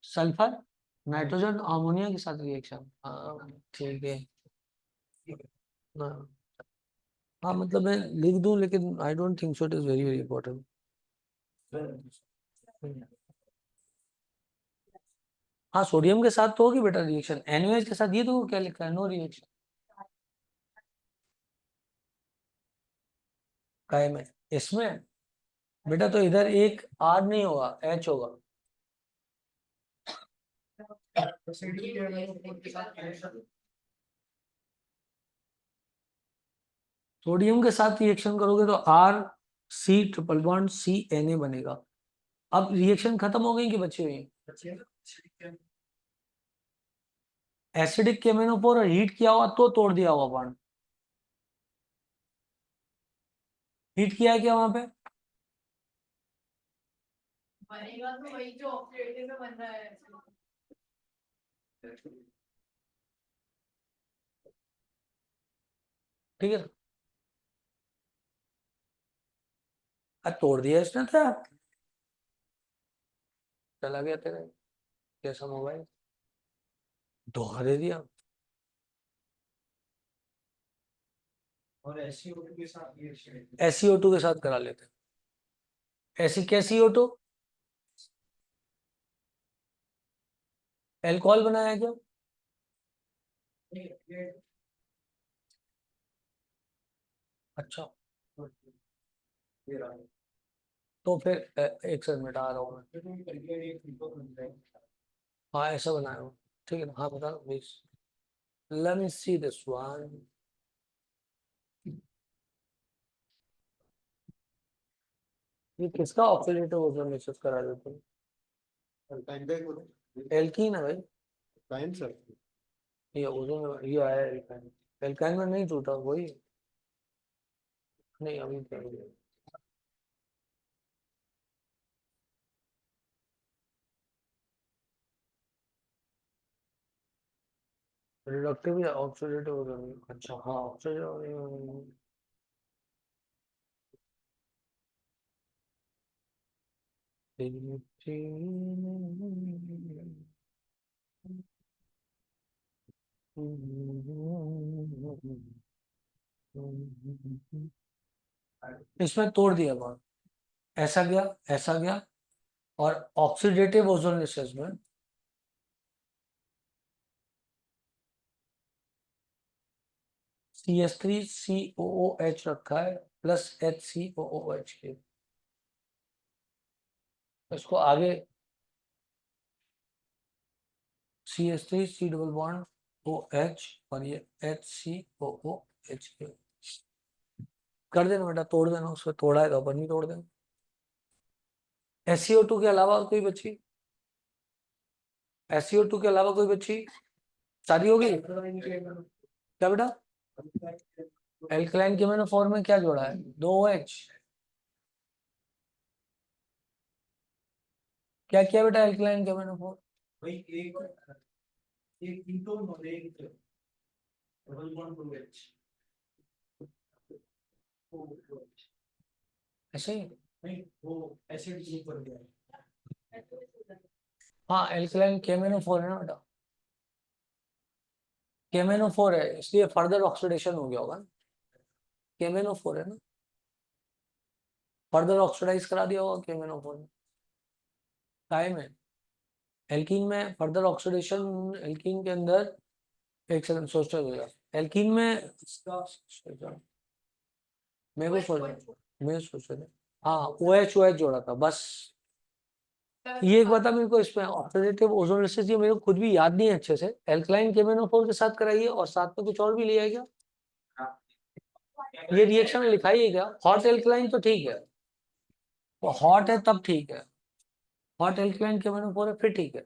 सल्फर नाइट्रोजन अमोनिया के साथ रिएक्शन, हाँ ठीक है। हाँ हाँ, मतलब मैं लिख दूं लेकिन I don't think so, it is very very important. हाँ सोडियम के साथ तो होगी बेटा रिएक्शन, NaOH के साथ ये तो क्या लिखा है, नो रिएक्शन। काय में? इसमें बेटा तो इधर एक R नहीं होगा, H होगा। सोडियम के साथ रिएक्शन करोगे तो RC ट्रिपल बॉन्ड CNA बनेगा। अब रिएक्शन खत्म हो गई कि बची हुई? एसिडिक केमिनोफोर और हीट किया हुआ तो तोड़ दिया हुआ बॉन्ड, हीट किया है क्या वहां पे? बनेगा तो वही जो ऑक्सीडेटिव में बन रहा है। ठीक है, अब तोड़ दिया इसने था, चला गया तेरे, कैसा मोबाइल धोखा दे दिया। और SCO2 के साथ रिएक्शन SiO2 के साथ करा लेते हैं। ऐसी कैसी CO2? एल्कोहल बनाया क्या? अच्छा तो फिर एक सेकंड मिनट आ रहा हूँ मैं। हाँ ऐसा बनाया हो, ठीक है ना। हाँ बता please, let me see this one. ये किसका ऑक्सीडेटिव ओजोन मिक्स करा देते हैं? एल्कीन है भाई, ये ओजोन ये आया एल्काइन, एल्काइन में नहीं टूटा वही, नहीं अभी कर दिया। रिडक्टिव या ऑक्सीडेटिव ओजोन, अच्छा हाँ ऑक्सीडेटिव। इसमें तोड़ दिया बात, ऐसा गया, ऐसा गया, और ऑक्सीडेटिव ओजोलिसिस में CH3COOH रखा है प्लस HCOOH के, इसको आगे CH3 C double bond OH और ये HCOOH के कर देना बेटा, तोड़ देना, उसको तोड़ा है तो अपन ही तोड़ देना। SCO2 के अलावा और कोई बची? SCO2 के अलावा कोई बची? सारी हो गई क्या बेटा? एल्कलाइन KMnO4 में क्या जोड़ा है? 2 OH। क्या किया बेटा एल्कलाइन KMnO4? भाई एक कीटोन और एक डबल बॉन्ड OH। ऐसे ही। नहीं वो एसिड ग्रुप बन गया। हाँ एल्कलाइन KMnO4 है ना बेटा, KMnO4 है इसलिए फर्दर ऑक्सीडेशन हो गया होगा ना। KMnO4 है ना, फर्दर ऑक्सीडाइज करा दिया होगा KMnO4 ने। काय में एल्कीन में फर्दर ऑक्सीडेशन, एल्कीन के अंदर, एक सेकंड सोचते हुए, एल्कीन में इसका मेरे को सोच, मैं सोच रहा था हाँ OH जोड़ा था बस। ये एक बता मेरे को, इसमें ऑक्सीडेटिव ओजोनोलिसिस ये मेरे को खुद भी याद नहीं है अच्छे से। एल्कलाइन KMnO4 के साथ कराइए और साथ में कुछ और भी लिया है क्या? ये रिएक्शन लिखा ही है क्या? हॉट एल्कलाइन तो ठीक है, तो हॉट है तब ठीक है, हॉट एल्कलाइन KMnO4 है फिर ठीक है।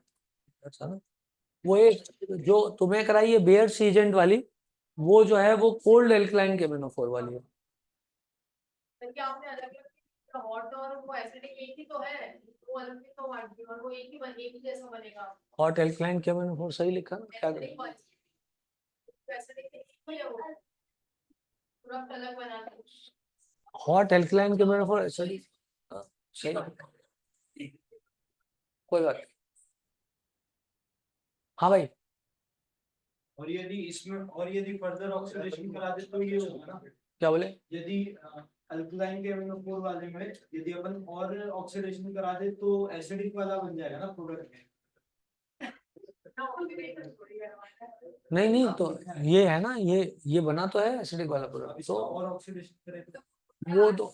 अच्छा ना, वो एक जो तुम्हें कराई है बेयर सीजेंट वाली, वो जो है वो कोल्ड एल्कलाइन KMnO4 वाली है। तो क्या आपने अलग अलग हॉट और वो एसिडिक एक ही तो है, वो अलग भी तो हॉट भी, और वो एक ही जैसा बनेगा। हॉट एल्कलाइन KMnO4 सही लिखा ना, क्या करें? एसिडिक एक ही है वो, पूरा अलग बना के। हॉट एल्कलाइन KMnO4 सही, सही, कोई बात नहीं। हाँ भाई, और यदि इसमें और यदि फर्दर ऑक्सीडेशन करा दे तो ये होगा ना, क्या बोले? यदि अल्कलाइन KMnO4 वाले में यदि अपन और ऑक्सीडेशन करा दे तो एसिडिक वाला बन जाएगा ना प्रोडक्ट में। नहीं नहीं, तो ये है ना, ये बना तो है एसिडिक वाला प्रोडक्ट इसका तो और ऑक्सीडेशन करे तो वो तो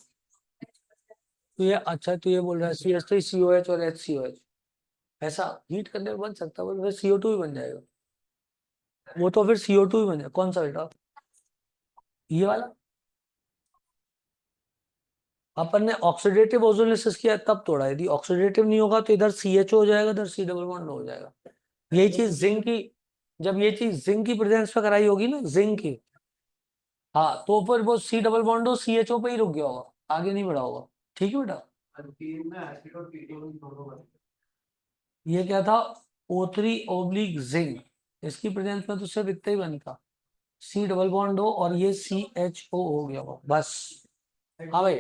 ये अच्छा, तो ये बोल रहा है CH3COH और HCOH, ऐसा हीट करने पर बन सकता है, फिर CO2 ही बन जाएगा। वो तो फिर CO2 ही बन जाएगा। कौन सा बेटा? ये वाला। अपन ने ऑक्सीडेटिव ओजोलिसिस किया तब तोड़ा, यदि ऑक्सीडेटिव नहीं होगा तो इधर CH हो जाएगा, इधर C डबल बॉन्ड हो जाएगा। यही चीज जिंक की, जब ये चीज जिंक की प्रेजेंस पे कराई होगी ना, जिंक की, हाँ तो फिर वो C डबल बॉन्ड हो CHO पे ही रुक गया होगा, आगे नहीं बढ़ा होगा। ठीक है बेटा, अल्कीन में एसिड और कीटोन दोनों बनते ये क्या था? O3 / जिंक, इसकी प्रेजेंस में तो सिर्फ इतना ही बनता, C डबल बॉन्ड हो और ये CHO हो गया हो बस। हैं। हाँ भाई,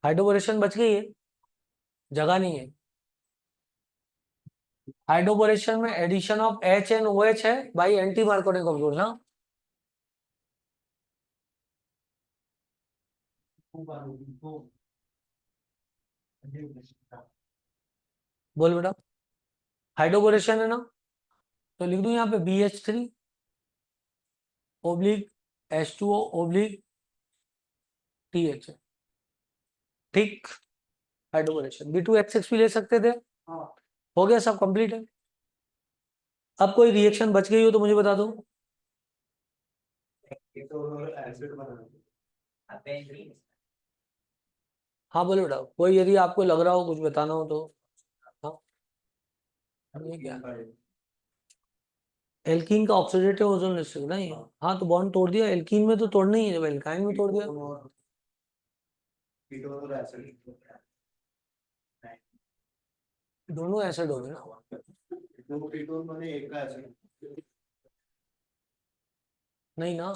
हाइड्रोबोरेशन बच गई है, जगह नहीं है। हाइड्रोबोरेशन में addition of H and OH है भाई, एंटी मार्कोटिक कंपाउंड ना। बोल बेटा, हाइड्रोबोरेशन है ना, तो लिख दूं यहाँ पे BH3 oblique H2O oblique TH, ठीक। हाइड्रोबोरेशन B2H6 भी ले सकते थे। हाँ हो गया, सब कंप्लीट है। अब कोई रिएक्शन बच गई हो तो मुझे बता दो। ये तो एसिड बना हाँ बोलो बेटा, कोई यदि आपको लग रहा हो कुछ बताना हो तो। हाँ, ये क्या एल्कीन का ऑक्सीडेटिव ओजोन रिसेप्टर नहीं? हाँ तो बॉन्ड तोड़ दिया, एल्कीन में तो तोड़ना ही है जब एल्काइन में तोड़ दिया। कीटोन और एसिड दोनों एसिड हो गए ना। दो कीटोन बने एक का एसिड। नहीं ना,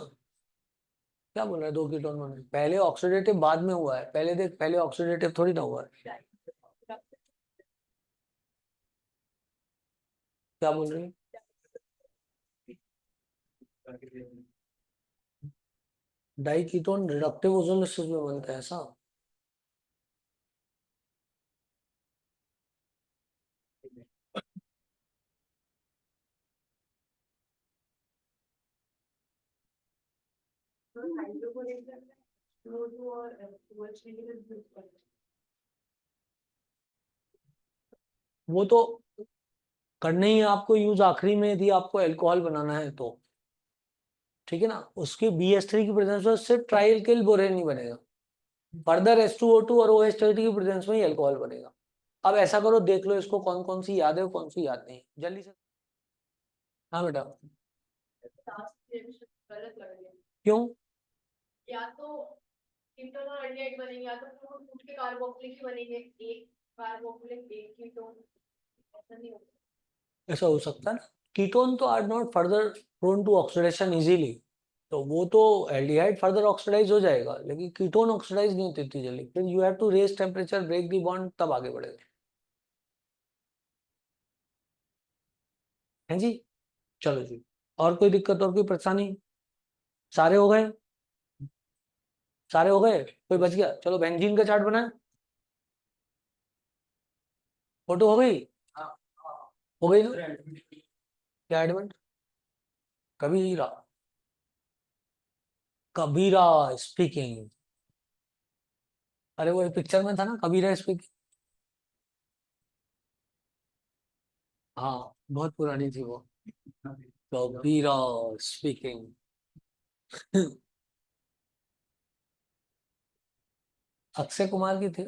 क्या बोल रहा है? 2 कीटोन बने, पहले ऑक्सीडेटिव बाद में हुआ है, पहले देख, पहले ऑक्सीडेटिव थोड़ी ना हुआ है। क्या बोल रही है? Diketone reductive ozone receptor में बनता है ऐसा? वो तो करने ही है आपको यूज आखिरी में, यदि आपको अल्कोहल बनाना है तो, ठीक है ना। उसकी BH3 की प्रेजेंस में सिर्फ ट्राइएल्किल बोरेन नहीं बनेगा, फर्दर H2O2 और OH30 की प्रेजेंस में ही अल्कोहल बनेगा। अब ऐसा करो, देख लो इसको कौन कौन सी याद है कौन सी याद नहीं, जल्दी से। हाँ बेटा, गलत लग रही है। क्यों? या तो कीटोन और एल्डिहाइड बनेंगे, या तो पूरे फूड के कार्बोक्सिलिक ही बनेंगे, एक कार्बोक्सिलिक एक कीटोन, ऐसा नहीं होता। ऐसा हो सकता है ना। कीटोन तो are not further prone to oxidation easily, तो वो तो एल्डिहाइड फर्दर ऑक्सीडाइज हो जाएगा, लेकिन कीटोन ऑक्सीडाइज नहीं होती इतनी जल्दी, फिर you have to raise temperature, break the bond, तब आगे बढ़ेगा। हैं जी? चलो जी, और कोई दिक्कत और कोई परेशानी? सारे हो गए? सारे हो गए, कोई बच गया? चलो बेंजीन का चार्ट बनाए। फोटो हो गई? हो गई ना? क्या एडमेंट? कबीरा, कबीरा स्पीकिंग। अरे वो पिक्चर में था ना, कबीरा स्पीकिंग। हाँ, बहुत पुरानी थी वो, कबीरा स्पीकिंग। अक्षय कुमार की थी,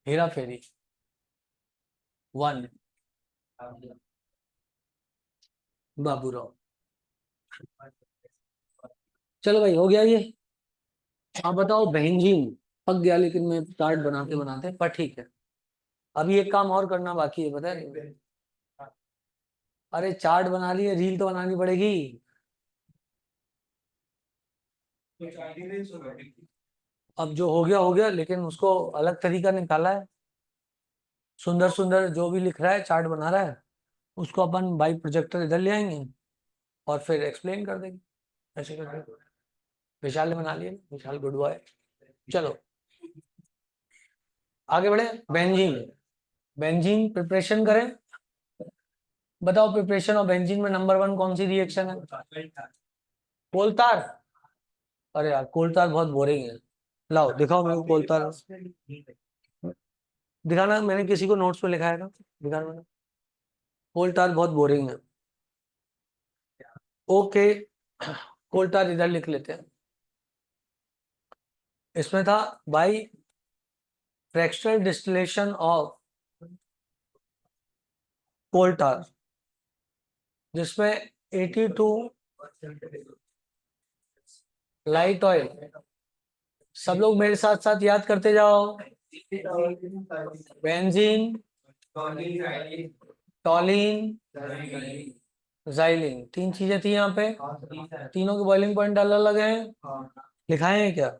हेरा फेरी 1, बाबूराव। चलो भाई, हो गया ये। आप बताओ, बेंजीन पक गया, लेकिन मैं चार्ट बनाते बनाते, पर ठीक है। अभी एक काम और करना बाकी है, पता है? अरे चार्ट बना लिए, रील तो बनानी पड़ेगी। अब जो हो गया, लेकिन उसको अलग तरीका निकाला है। सुंदर सुंदर जो भी लिख रहा है, चार्ट बना रहा है, उसको अपन बाई प्रोजेक्टर इधर ले आएंगे और फिर एक्सप्लेन कर देंगे, ऐसे करके। विशाल ने बना लिया, विशाल गुड बॉय। चलो आगे बढ़े। बेंजीन, बेंजीन प्रिपरेशन करें। बताओ, प्रिपरेशन ऑफ बेंजीन में नंबर 1 कौन सी रिएक्शन है? कोलतार। अरे यार, कोलतार बहुत बोरिंग है। लाओ दिखाओ मेरे को कोलतार। दिखाना, मैंने किसी को नोट्स में लिखा है ना, दिखाना मैंने। कोलतार बहुत बोरिंग है। ओके, कोलतार इधर लिख लेते हैं। इसमें था बाई फ्रैक्शनल डिस्टिलेशन ऑफ कोलतार, जिसमें 82 लाइट ऑयल। सब लोग मेरे साथ साथ याद करते जाओ। बेंजीन, टॉलिन, जाइलिन, 3 चीजें थी यहाँ पे। तीनों के बॉइलिंग पॉइंट अलग अलग हैं। लिखाए हैं क्या?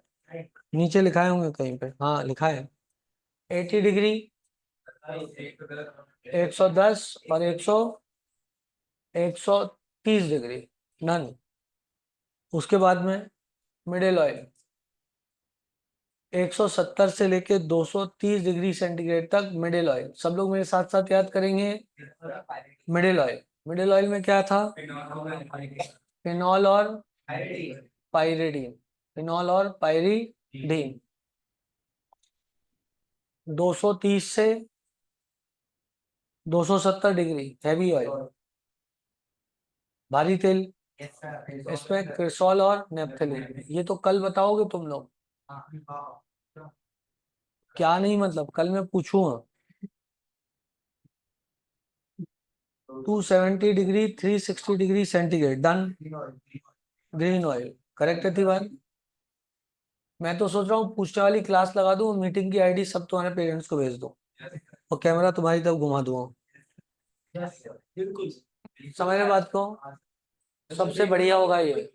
नीचे लिखाए होंगे कहीं पे, हाँ लिखा है। 80 डिग्री, 110 और 130 डिग्री, डन। उसके बाद में मिडिल ऑयल, 170 से लेके 230 डिग्री सेंटीग्रेड तक मिडिल ऑयल। सब लोग मेरे साथ साथ याद करेंगे। मिडिल ऑयल, मिडिल ऑयल में क्या था? फिनॉल और पाइरिडीन, फिनॉल और पाइरिडीन। 230 से 270 डिग्री हैवी ऑयल, भारी तेल। इसमें क्रिसॉल और नेप्थलीन। ये तो कल बताओगे तुम लोग। क्या नहीं मतलब, कल मैं पूछूंगा। 270 degree, 360 degree centigrade, done. Green oil correct थी बात। मैं तो सोच रहा हूँ पूछने वाली क्लास लगा दूं, मीटिंग की आईडी सब तुम्हारे पेरेंट्स को भेज दूं और कैमरा तुम्हारी तरफ घुमा दूंगा। समझ रहे बात को? सबसे बढ़िया होगा ये।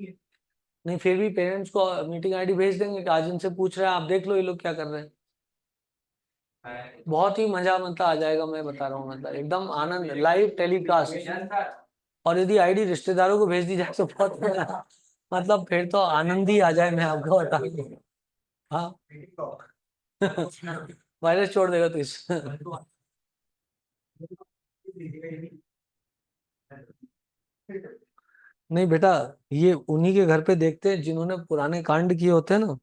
नहीं, फिर भी पेरेंट्स को मीटिंग आईडी भेज देंगे कि आज इनसे पूछ रहे हैं, आप देख लो ये लोग क्या कर रहे हैं। बहुत ही मजा मतलब आ जाएगा, मैं बता रहा हूँ, मतलब एकदम आनंद, लाइव टेलीकास्ट। और यदि आईडी रिश्तेदारों को भेज दी जाए तो बहुत मतलब फिर तो आनंद ही आ जाए, मैं आपको बता दूं। हाँ। वायरस छोड़ देगा तो इस नहीं बेटा, ये उन्हीं के घर पे देखते हैं जिन्होंने पुराने कांड किए होते हैं ना।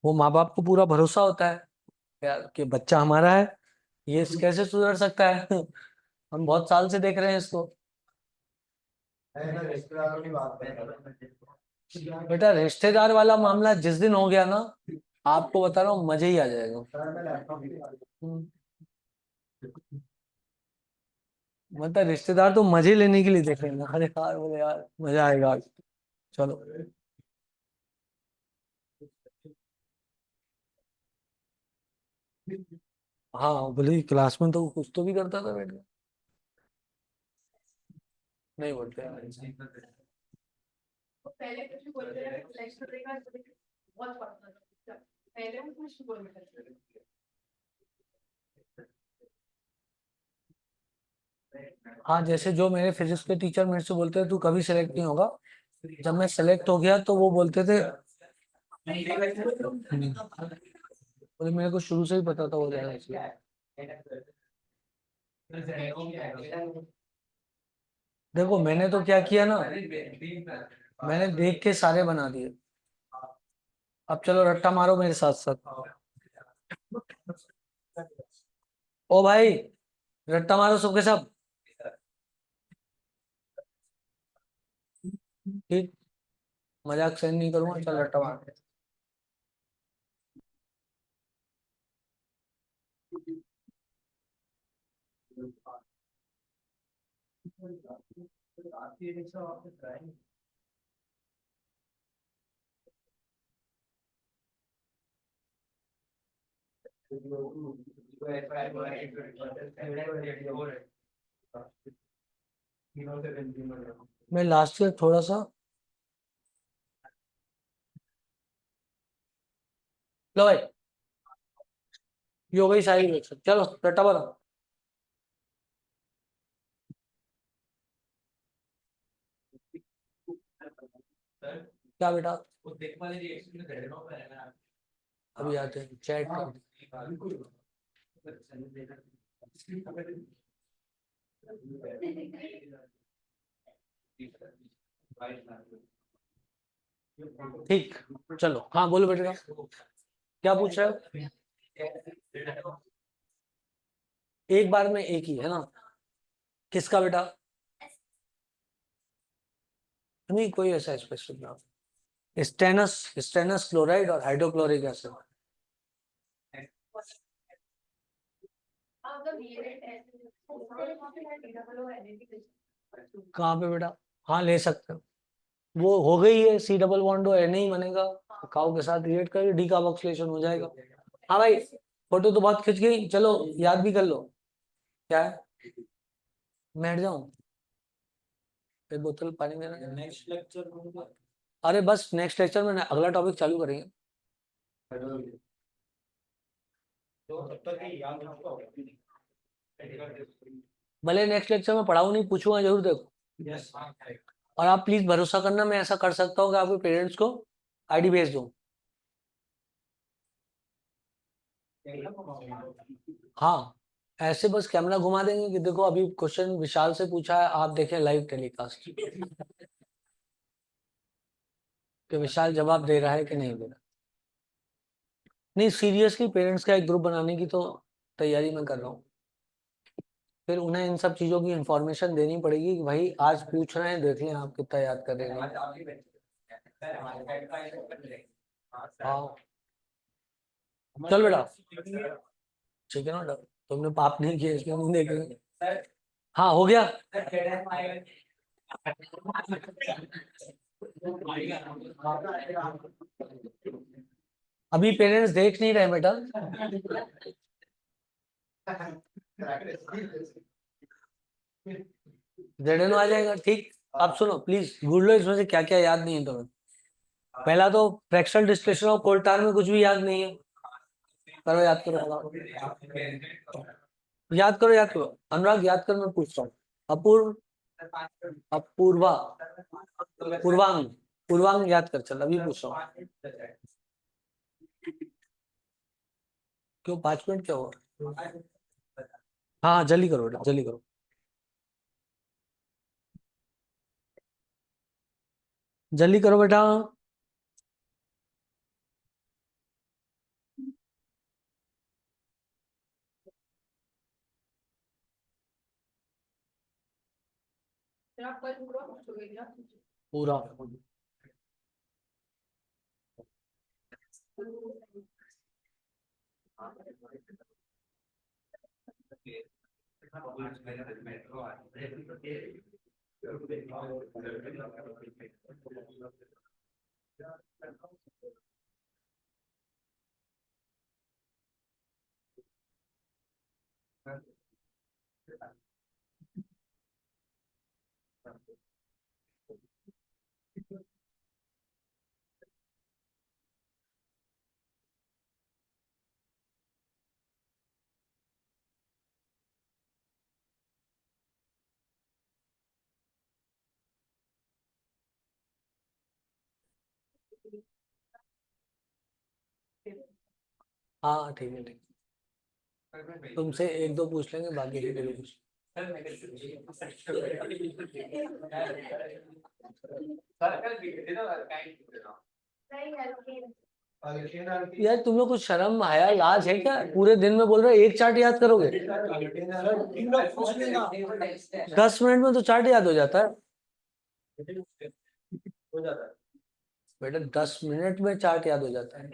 वो माँ बाप को पूरा भरोसा होता है यार कि बच्चा हमारा है, ये कैसे सुधर सकता है। हम बहुत साल से देख रहे हैं इसको। बेटा रिश्तेदार वाला मामला जिस दिन हो गया ना, आपको बता रहा हूँ मजे ही आ जाएगा। हम्म। मतलब रिश्तेदार तो मजे लेने के लिए देख रहे हैं। अरे यार बोले यार मजा आएगा आज। चलो। हाँ बोले क्लास में तो कुछ तो भी करता था बैठ के। नहीं बोलते यार। तो पहले कुछ भी बोलते रहे सिलेक्शन देखा बहुत पढ़ता था पहले वो कुछ भी बोलते थे हाँ जैसे जो मेरे फिजिक्स के टीचर मेरे से बोलते थे तू कभी सेलेक्ट नहीं होगा। जब मैं सेलेक्ट हो गया तो वो बोलते थे बोले मेरे को शुरू से ही पता था हो जाएगा इसलिए। देखो मैंने तो क्या किया ना, मैंने देख के सारे बना दिए। अब चलो रट्टा मारो मेरे साथ साथ। ओ भाई रट्टा मारो सबके सब। ठीक। मजाक सहन नहीं करूंगा, चल रट्टा मार। मैं लास्ट ईयर थोड़ा सा। लो भाई ये हो गई सारी रिएक्शन, चलो रट्टा मारो। क्या बेटा अभी आते हैं चैट कर। ठीक। चलो हाँ बोलो बेटा क्या पूछ रहे हो। एक बार में एक ही है ना। किसका बेटा। नहीं कोई ऐसा स्पेसिफिक नाम। स्टेनस स्टेनस क्लोराइड और हाइड्रोक्लोरिक एसिड। मतलब ये टेस्ट कहाँ पे बेटा। हाँ ले सकते हो। वो हो गई है सी डबल बॉन्ड एन ही बनेगा। काउ के साथ रिएक्ट करके डीकार्बोक्सिलेशन हो जाएगा। हाँ भाई फोटो तो बहुत खिंच गई, चलो याद भी कर लो। क्या है मैं हट जाऊं। एक बोतल पानी देना। नेक्स्ट लेक्चर अरे बस नेक्स्ट लेक्चर में अगला टॉपिक चालू करेंगे। तो तब तक ही याद रखो। भले नेक्स्ट लेक्चर में पढ़ाऊं नहीं पूछूंगा जरूर देखो। यस और आप प्लीज भरोसा करना मैं ऐसा कर सकता हूँ कि आपके पेरेंट्स को आईडी भेज दूं। हाँ ऐसे बस कैमरा घुमा देंगे कि देखो अभी क्वेश्चन विशाल से पूछा है, आप देखें लाइव टेलीकास्ट कि विशाल जवाब दे रहा है कि नहीं दे रहा। नहीं सीरियसली पेरेंट्स का एक ग्रुप बनाने की तो तैयारी मैं कर रहा हूँ। फिर उन्हें इन सब चीजों की इंफॉर्मेशन देनी पड़ेगी कि भाई आज पूछ रहे हैं देख लें आप कितना याद कर रहे हैं। हाँ चल बेटा ठीक है ना बेटा, तुमने पाप नहीं किया इसलिए नहीं देखेंगे। हाँ हो गया। अभी पेरेंट्स देख नहीं रहे बेटा। जेडन आ जाएगा ठीक। अब सुनो प्लीज ढूंढ लो इसमें से क्या क्या याद नहीं है तुम्हें। पहला तो fractional distillation of coal tar में कुछ भी याद नहीं है। करो याद करो। याद करो याद करो अनुराग याद कर मैं पूछता हूँ। अपूर्व अपूर्वा पूर्वांग पूर्वांग याद कर चल अभी पूछ रहा हूँ। क्यों 5 मिनट क्या हुआ। हाँ जल्दी करो बेटा जल्दी करो। जल्दी करो बेटा। फिर आप कल पूरा कुछ हो गया पूरा हाँ ठीक है, ठीक। तुमसे एक दो पूछ लेंगे, बाकी की डेली पूछ। यार तुम लोग कुछ शर्म आया, लाज है क्या? पूरे दिन में बोल रहे हो एक चार्ट याद करोगे? 10 मिनट में तो चार्ट याद हो जाता है हो जाता है। बेटा, 10 मिनट में चार्ट याद हो जाता है।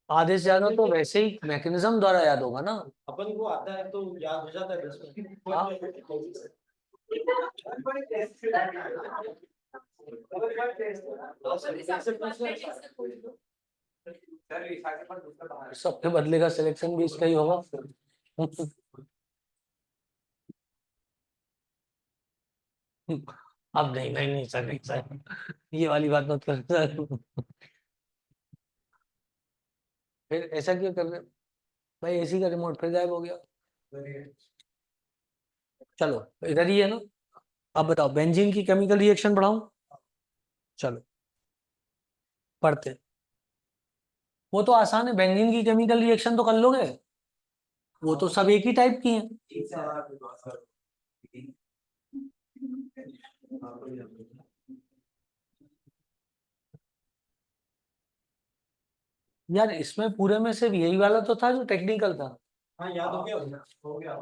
आधे से ज्यादा तो वैसे ही मैकेनिज्म द्वारा याद होगा ना। अपन को आता है तो याद हो जाता है 10 सबके बदले का सिलेक्शन भी इसका ही होगा। अब नहीं नहीं नहीं सर, नहीं सर, ये वाली बात मत कर सर। फिर ऐसा क्यों कर रहे हो? भाई एसी का रिमोट फिर गायब हो गया। चलो इधर ही है ना। अब बताओ, बेंजीन की केमिकल रिएक्शन पढ़ाऊं? चलो पढ़ते हैं। वो तो आसान है, बेंजीन की केमिकल रिएक्शन तो कर लोगे, वो तो सब एक ही टाइप की हैं। यार इसमें पूरे में सिर्फ यही वाला तो था जो टेक्निकल था। हाँ याद हो गया हो गया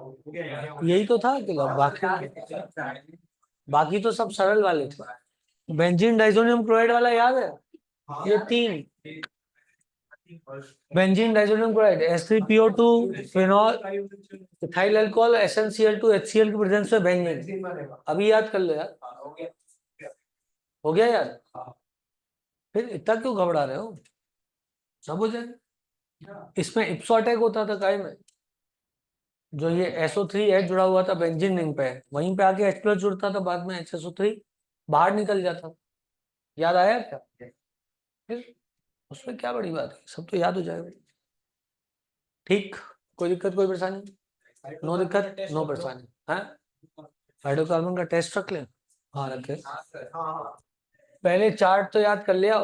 यही तो था कि बाकी बाकी तो सब सरल वाले थे। बेंजीन डाइजोनियम क्लोराइड वाला याद है? ये 3 benzene diazonium chloride, H3PO2, phenol, ethyl alcohol, SnCl2, HCl की प्रेजेंस में बेंजीन। अभी याद कर लो यार। हो गया यार? फिर इतना क्यों घबरा रहे हो? सब हो जाए। इसमें इप्सो अटैक होता था काय में, जो ये SO3 जुड़ा हुआ था बेंजीन रिंग पे, वहीं पे आके H+ जुड़ता था, बाद में HSO3 बाहर निकल जाता। याद आया क्या? फिर उसमें क्या बड़ी बात है, सब तो याद हो जाएगा। ठीक, कोई दिक्कत कोई परेशानी? नो दिक्कत नो परेशानी है। हाइड्रोकार्बन का टेस्ट रख लें? हाँ रखे। पहले चार्ट तो याद कर लिया,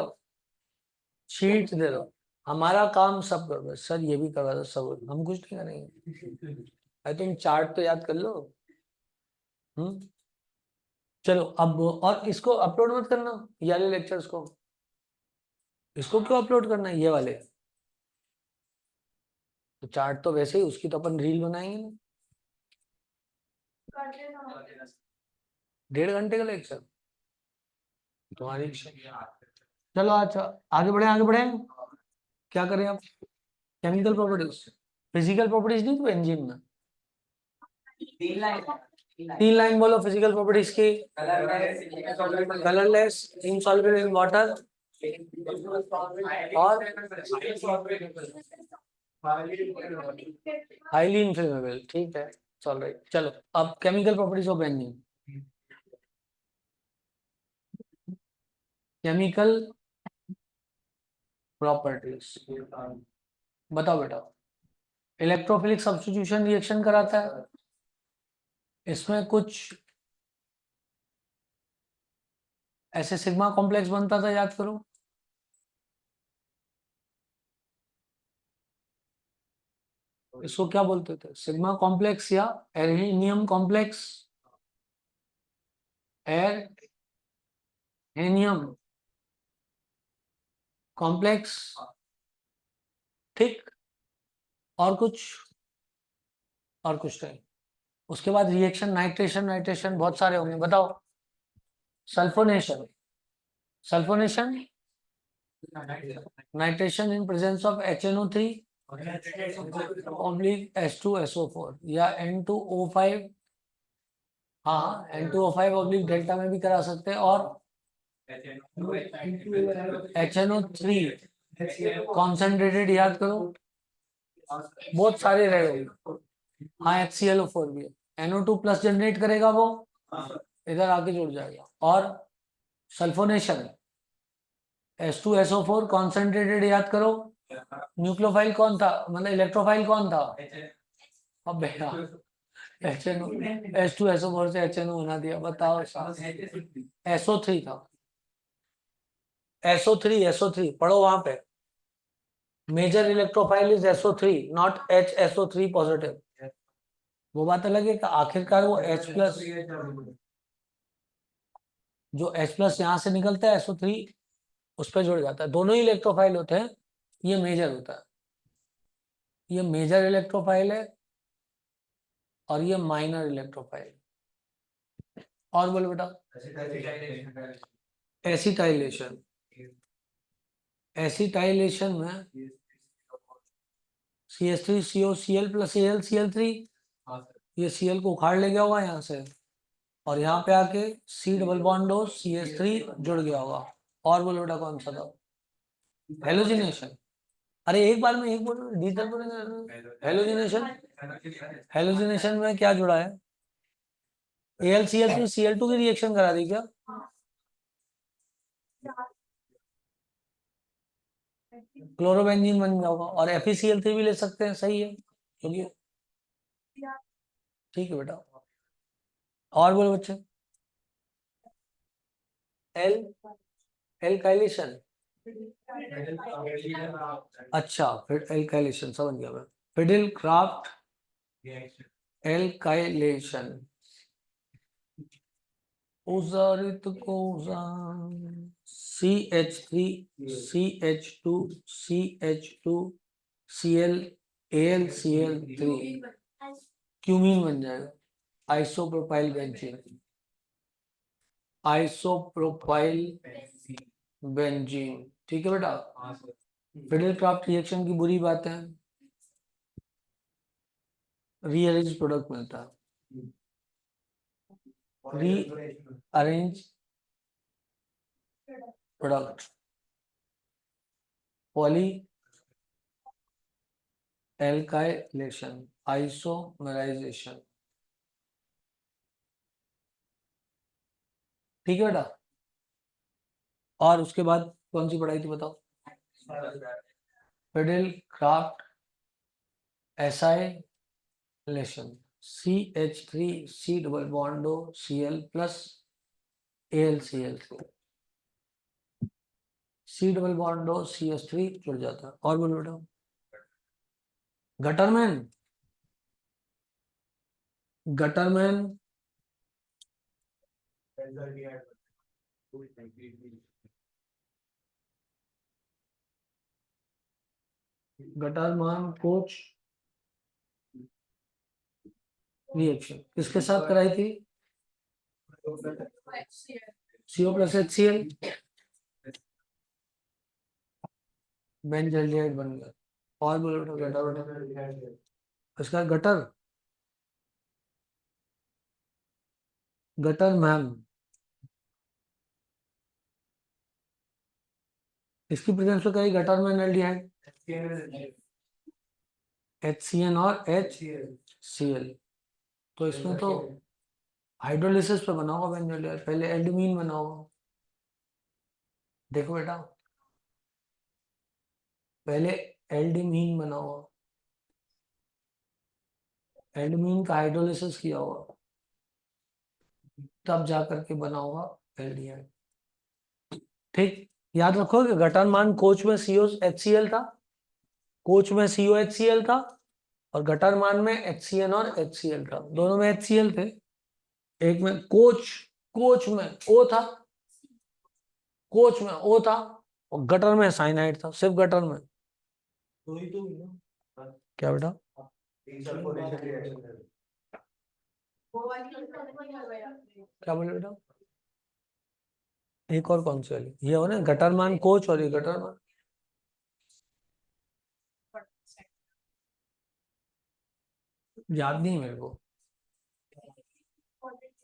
शीट दे दो, हमारा काम सब कर दो। सर ये भी करवा दो, सब हम कुछ नहीं करेंगे। अरे तुम चार्ट तो याद कर लो। चलो अब, और इसको अपलोड मत करना, ये वाले लेक्चर्स को। इसको क्यों अपलोड करना है ये वाले? तो चार्ट तो वैसे ही, उसकी तो अपन रील बनाएंगे ना। 1.5 घंटे का लेक्चर तुम्हारी इच्छा। चलो अच्छा, आगे बढ़े आगे बढ़े। क्या करें अब? केमिकल प्रॉपर्टीज, फिजिकल प्रॉपर्टीज नहीं तो इंजीन में 3 लाइन बोलो फिजिकल प्रॉपर्टीज की। कलरलेस, इनसॉल्युबल इन वाटर, और हाईली इनफ्लेमेबल। ठीक है, चल रही। चलो अब chemical properties of benzene. Chemical properties बताओ बेटा। इलेक्ट्रोफिलिक सब्स्टिट्यूशन रिएक्शन कराता है, इसमें कुछ ऐसे सिग्मा कॉम्प्लेक्स बनता था, याद करो। इसको क्या बोलते थे? सिग्मा कॉम्प्लेक्स या एर्हेनियम कॉम्प्लेक्स, एर्हेनियम कॉम्प्लेक्स। ठीक, और कुछ नहीं। उसके बाद रिएक्शन नाइट्रेशन, नाइट्रेशन बहुत सारे होंगे, बताओ। Sulphonation, sulphonation nitration in presence of HNO3 oblique H2SO4 या N2O5, हाँ N2O5 ऑब्लिक डेल्टा में भी करा सकते हैं, और HNO3 कॉन्सेंट्रेटेड याद करो, बहुत सारे रहे होंगे। हाँ HClO4 भी है, NO2 प्लस जनरेट करेगा वो, इधर आके जुड़ जाएगा। और सल्फोनेशन H2SO4 कॉन्सेंट्रेटेड याद करो, न्यूक्लियोफाइल कौन था, मतलब इलेक्ट्रोफाइल कौन था, अब बेटा HNO, H2SO4 से HNO बना दिया, बताओ SO3 था, SO3 पढ़ो वहां पे, major electrophile is SO3 not HSO3 positive. वो बात अलग है कि आखिरकार वो H प्लस, जो H प्लस यहाँ से निकलता है SO3 उस पर जुड़ जाता है, दोनों ही इलेक्ट्रोफाइल होते हैं, ये मेजर होता है, ये मेजर इलेक्ट्रोफाइल है और ये माइनर इलेक्ट्रोफाइल। और बोलो बेटा, एसिटाइलेशन, एसिटाइलेशन में CH3COCl प्लस AlCl3, ये Cl को उखाड़ ले गया होगा यहाँ से, और यहाँ पे आके C डबल बॉन्ड हो CH3 जुड़ गया होगा। और बोलो बेटा कौन सा था, हेलोजिनेशन। अरे एक बार में एक बोलो, डिटेल बोलेंगे। हेलोजिनेशन, हेलोजिनेशन में क्या जुड़ा है, AlCl3 Cl2 की रिएक्शन करा दी क्या, क्लोरोबेंजीन बन गया होगा, और FeCl3 भी ले सकते हैं, सही है, क्योंकि ठीक है बेटा। और बोलो बच्चे, एल एल्काइलेशन, अच्छा फिर एल्काइलेशन समझ गया मैं, फिडिल क्राफ्ट एल्काइलेशन, उजारित को CH3 CH2 CH2 Cl AlCl3 cumene बन जाएगा, आइसोप्रोपाइल बेंजीन, आइसोप्रोपाइल बेंजीन, ठीक है बेटा। फिडिल क्राफ्ट रिएक्शन की बुरी बात है, रीअरेंज प्रोडक्ट मिलता है, rearrange product, polyalkylation, isomerisation, ठीक है बेटा। और उसके बाद कौन सी पढ़ाई थी बताओ, Friedel Crafts acylation, CH3 C double bond Cl plus AlCl3, C double bond CH3 जुड़ जाता है। और बोलो बेटा, Gattermann, Gattermann Gattermann coach reaction किसके साथ कराई थी, CO प्लस HCl, बेंजल्डिहाइड बन गया। और बोलो बेटा, गटर, इसका गटर, गटर मैम, इसकी प्रेजेंस में कहीं गटर में एल्डिहाइड HCN और HCl, तो इसमें तो हाइड्रोलिसिस पे बना होगा बेंजोइल, पहले एल्यूमीन बना होगा, देखो बेटा पहले एल्यूमीन बना होगा, एल्यूमीन का हाइड्रोलिसिस किया होगा, तब जाकर के बना होगा एल्डिहाइड, ठीक। याद रखो कि गटरमान कोच में COHCl था, कोच में COHCl था, और गटरमान में HCN और HCl था, दोनों में HCl थे, एक में कोच में O था, कोच में O था, और गटर में साइनाइड था, सिर्फ गटर में। क्या बेटा, क्या बोले बेटा, एक और कौन सी वाली, ये हो ना गटरमान कोच और ये गटरमान, याद नहीं मेरे को,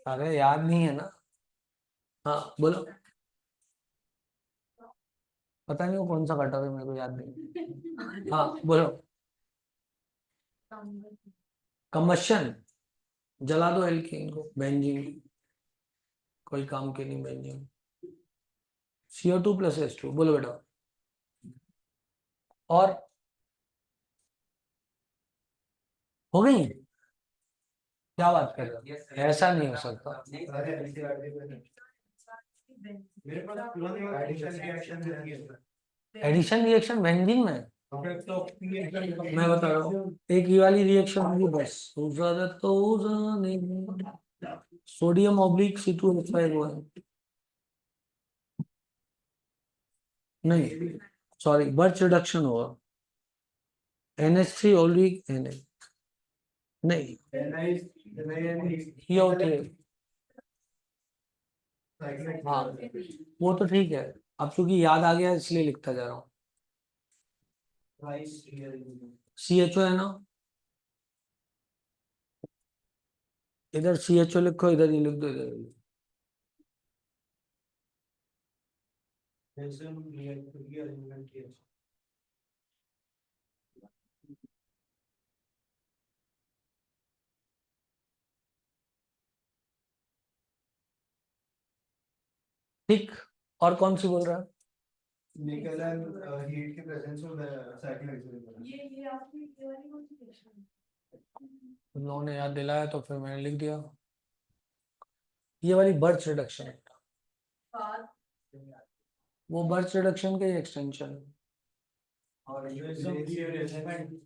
अरे याद नहीं है ना। हाँ बोलो, पता नहीं वो कौन सा गटर है, मेरे को याद नहीं। हाँ बोलो। कम्बशन, जला दो एल्कीन को, बेंजीन, कोई काम के नहीं बेंजीन। CO2 प्लस H2, बोलो बेटा। और हो गई, क्या बात कर रहे हो, ऐसा नहीं हो सकता। मेरे पास पुराने एडिशन रिएक्शन है। एडिशन रिएक्शन बेंजीन में, तो मैं बता रहा हूँ, एक ये वाली रिएक्शन होगी बस, दूसरा तो सोडियम ऑब्लिक C2H5O, नहीं सॉरी, बर्च रिडक्शन होगा, NH3 ऑब्लिक Na, नहीं ये होते हैं। हाँ वो तो ठीक है, अब चूंकि याद आ गया इसलिए लिखता जा रहा हूँ। CHO है ना, इधर CHO लिखो, इधर ये लिख दो, इधर ये लिखो। ठीक, और कौन सी बोल रहा है? निकल एंड हीट के प्रेजेंस में साइक्लिक एक्सीडेंट। ये आपकी ये वाली कौन सी क्वेश्चन तुम लोगों ने याद दिलाया तो फिर मैंने लिख दिया, ये वाली बर्च रिडक्शन है, बात वो बर्च रिडक्शन का ही एक्सटेंशन है। और यूरेनियम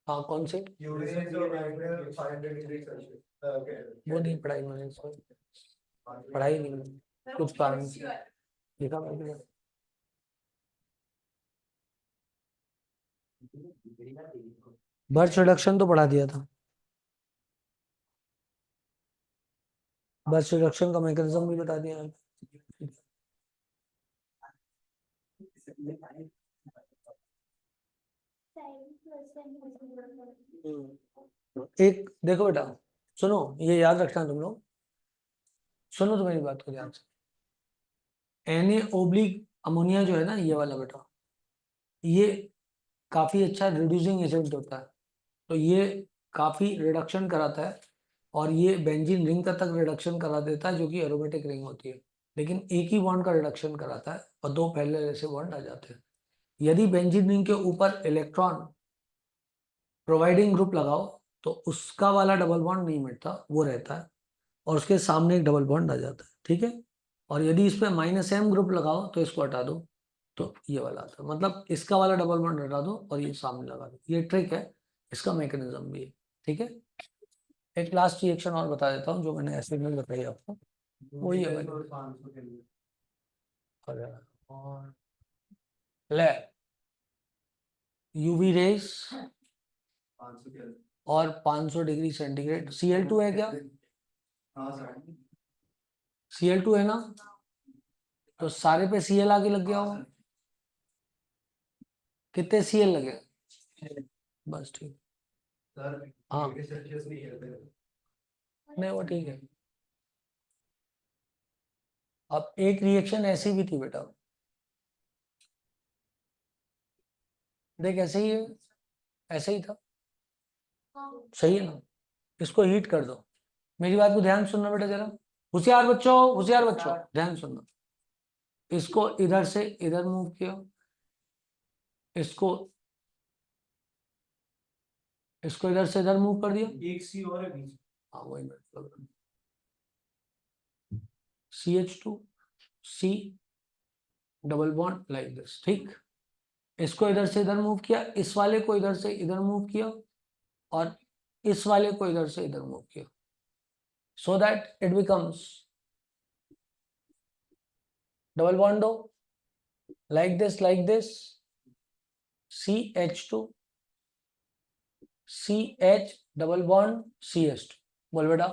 हाँ कौन सी, यूरेनियम 500 डिग्री सेल्सियस वो नहीं पढ़ाई मैंने इसको, पढ़ाई नहीं, कुछ कारण से लिखा मैंने। बर्च रिडक्शन तो पढ़ा दिया था, बर्च रिडक्शन का मैकेनिज्म भी बता दिया है। एक देखो बेटा, सुनो, ये याद रखना तुम लोग, सुनो तो मेरी बात को ध्यान से। Na ओब्लिक अमोनिया जो है ना, ये वाला बेटा, ये काफी अच्छा रिड्यूसिंग एजेंट होता है, तो ये काफी रिडक्शन कराता है, और ये बेंजीन रिंग का तक रिडक्शन करा देता है, जो कि एरोमेटिक रिंग होती है, लेकिन एक ही बॉन्ड का रिडक्शन कराता है और दो पहले जैसे बॉन्ड आ जाते हैं। यदि बेंजीन रिंग के ऊपर इलेक्ट्रॉन प्रोवाइडिंग ग्रुप लगाओ तो उसका वाला डबल बॉन्ड नहीं मिटता, वो रहता है, और उसके सामने एक डबल बॉन्ड आ जाता है, ठीक है। और यदि इस पे -M ग्रुप लगाओ तो इसको हटा दो, तो ये वाला आता है, मतलब इसका वाला डबल बॉन्ड हटा दो और ये सामने लगा दो, ये ट्रिक है, इसका मैकेनिज्म भी है, ठीक है। एक लास्ट रिएक्शन और बता देता हूँ जो मैंने ऐसे में बताई आपको, वही है भाई। और ले यूवी रेस और 500 डिग्री सेंटीग्रेड, Cl2 है क्या, Cl2 है ना, तो सारे पे Cl आगे लग गया होगा, कितने Cl लगे, बस ठीक, हाँ नहीं वो ठीक है। अब एक रिएक्शन ऐसी भी थी बेटा, देख ऐसे ही है, ऐसे ही था, सही है ना, इसको हीट कर दो, मेरी बात को ध्यान सुनना बेटा जरा, होशियार बच्चों ध्यान सुनना, इसको इधर से इधर मूव किया, इसको इसको इधर से इधर मूव कर दिया, एक सी और है बीच। हाँ वही मतलब CH2C double bond like this, ठीक, इसको इधर से इधर मूव किया, इस वाले को इधर से इधर मूव किया, और इस वाले को इधर से इधर मूव किया, so that it becomes double bond हो like this CH2 CH double bond CH2, बोल बेटा,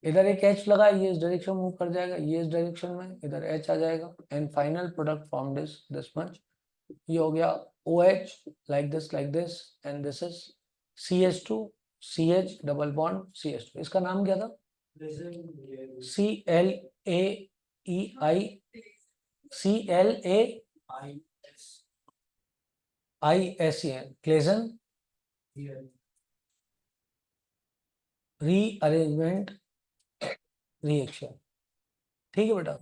इधर एक H लगा है, ये इस डायरेक्शन मूव कर जाएगा, ये इस डायरेक्शन में, इधर H आ जाएगा and final product formed is this much. ये हो गया OH like this and this is CH2 CH double bond CH2. इसका नाम क्या था? CLAISEN Claisen rearrangement reaction. ठीक है बेटा.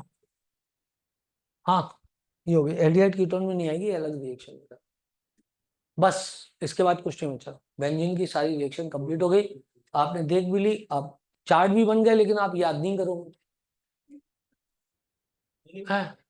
हाँ ये हो गई. एल्डिहाइड कीटोन में नहीं आएगी, अलग रिएक्शन बेटा. बस इसके बाद क्वेश्चन में चलो. बेंजीन की सारी रिएक्शन कंप्लीट हो गई, आपने देख भी ली. अब चार्ट भी बन गया लेकिन आप याद नहीं करोगे. है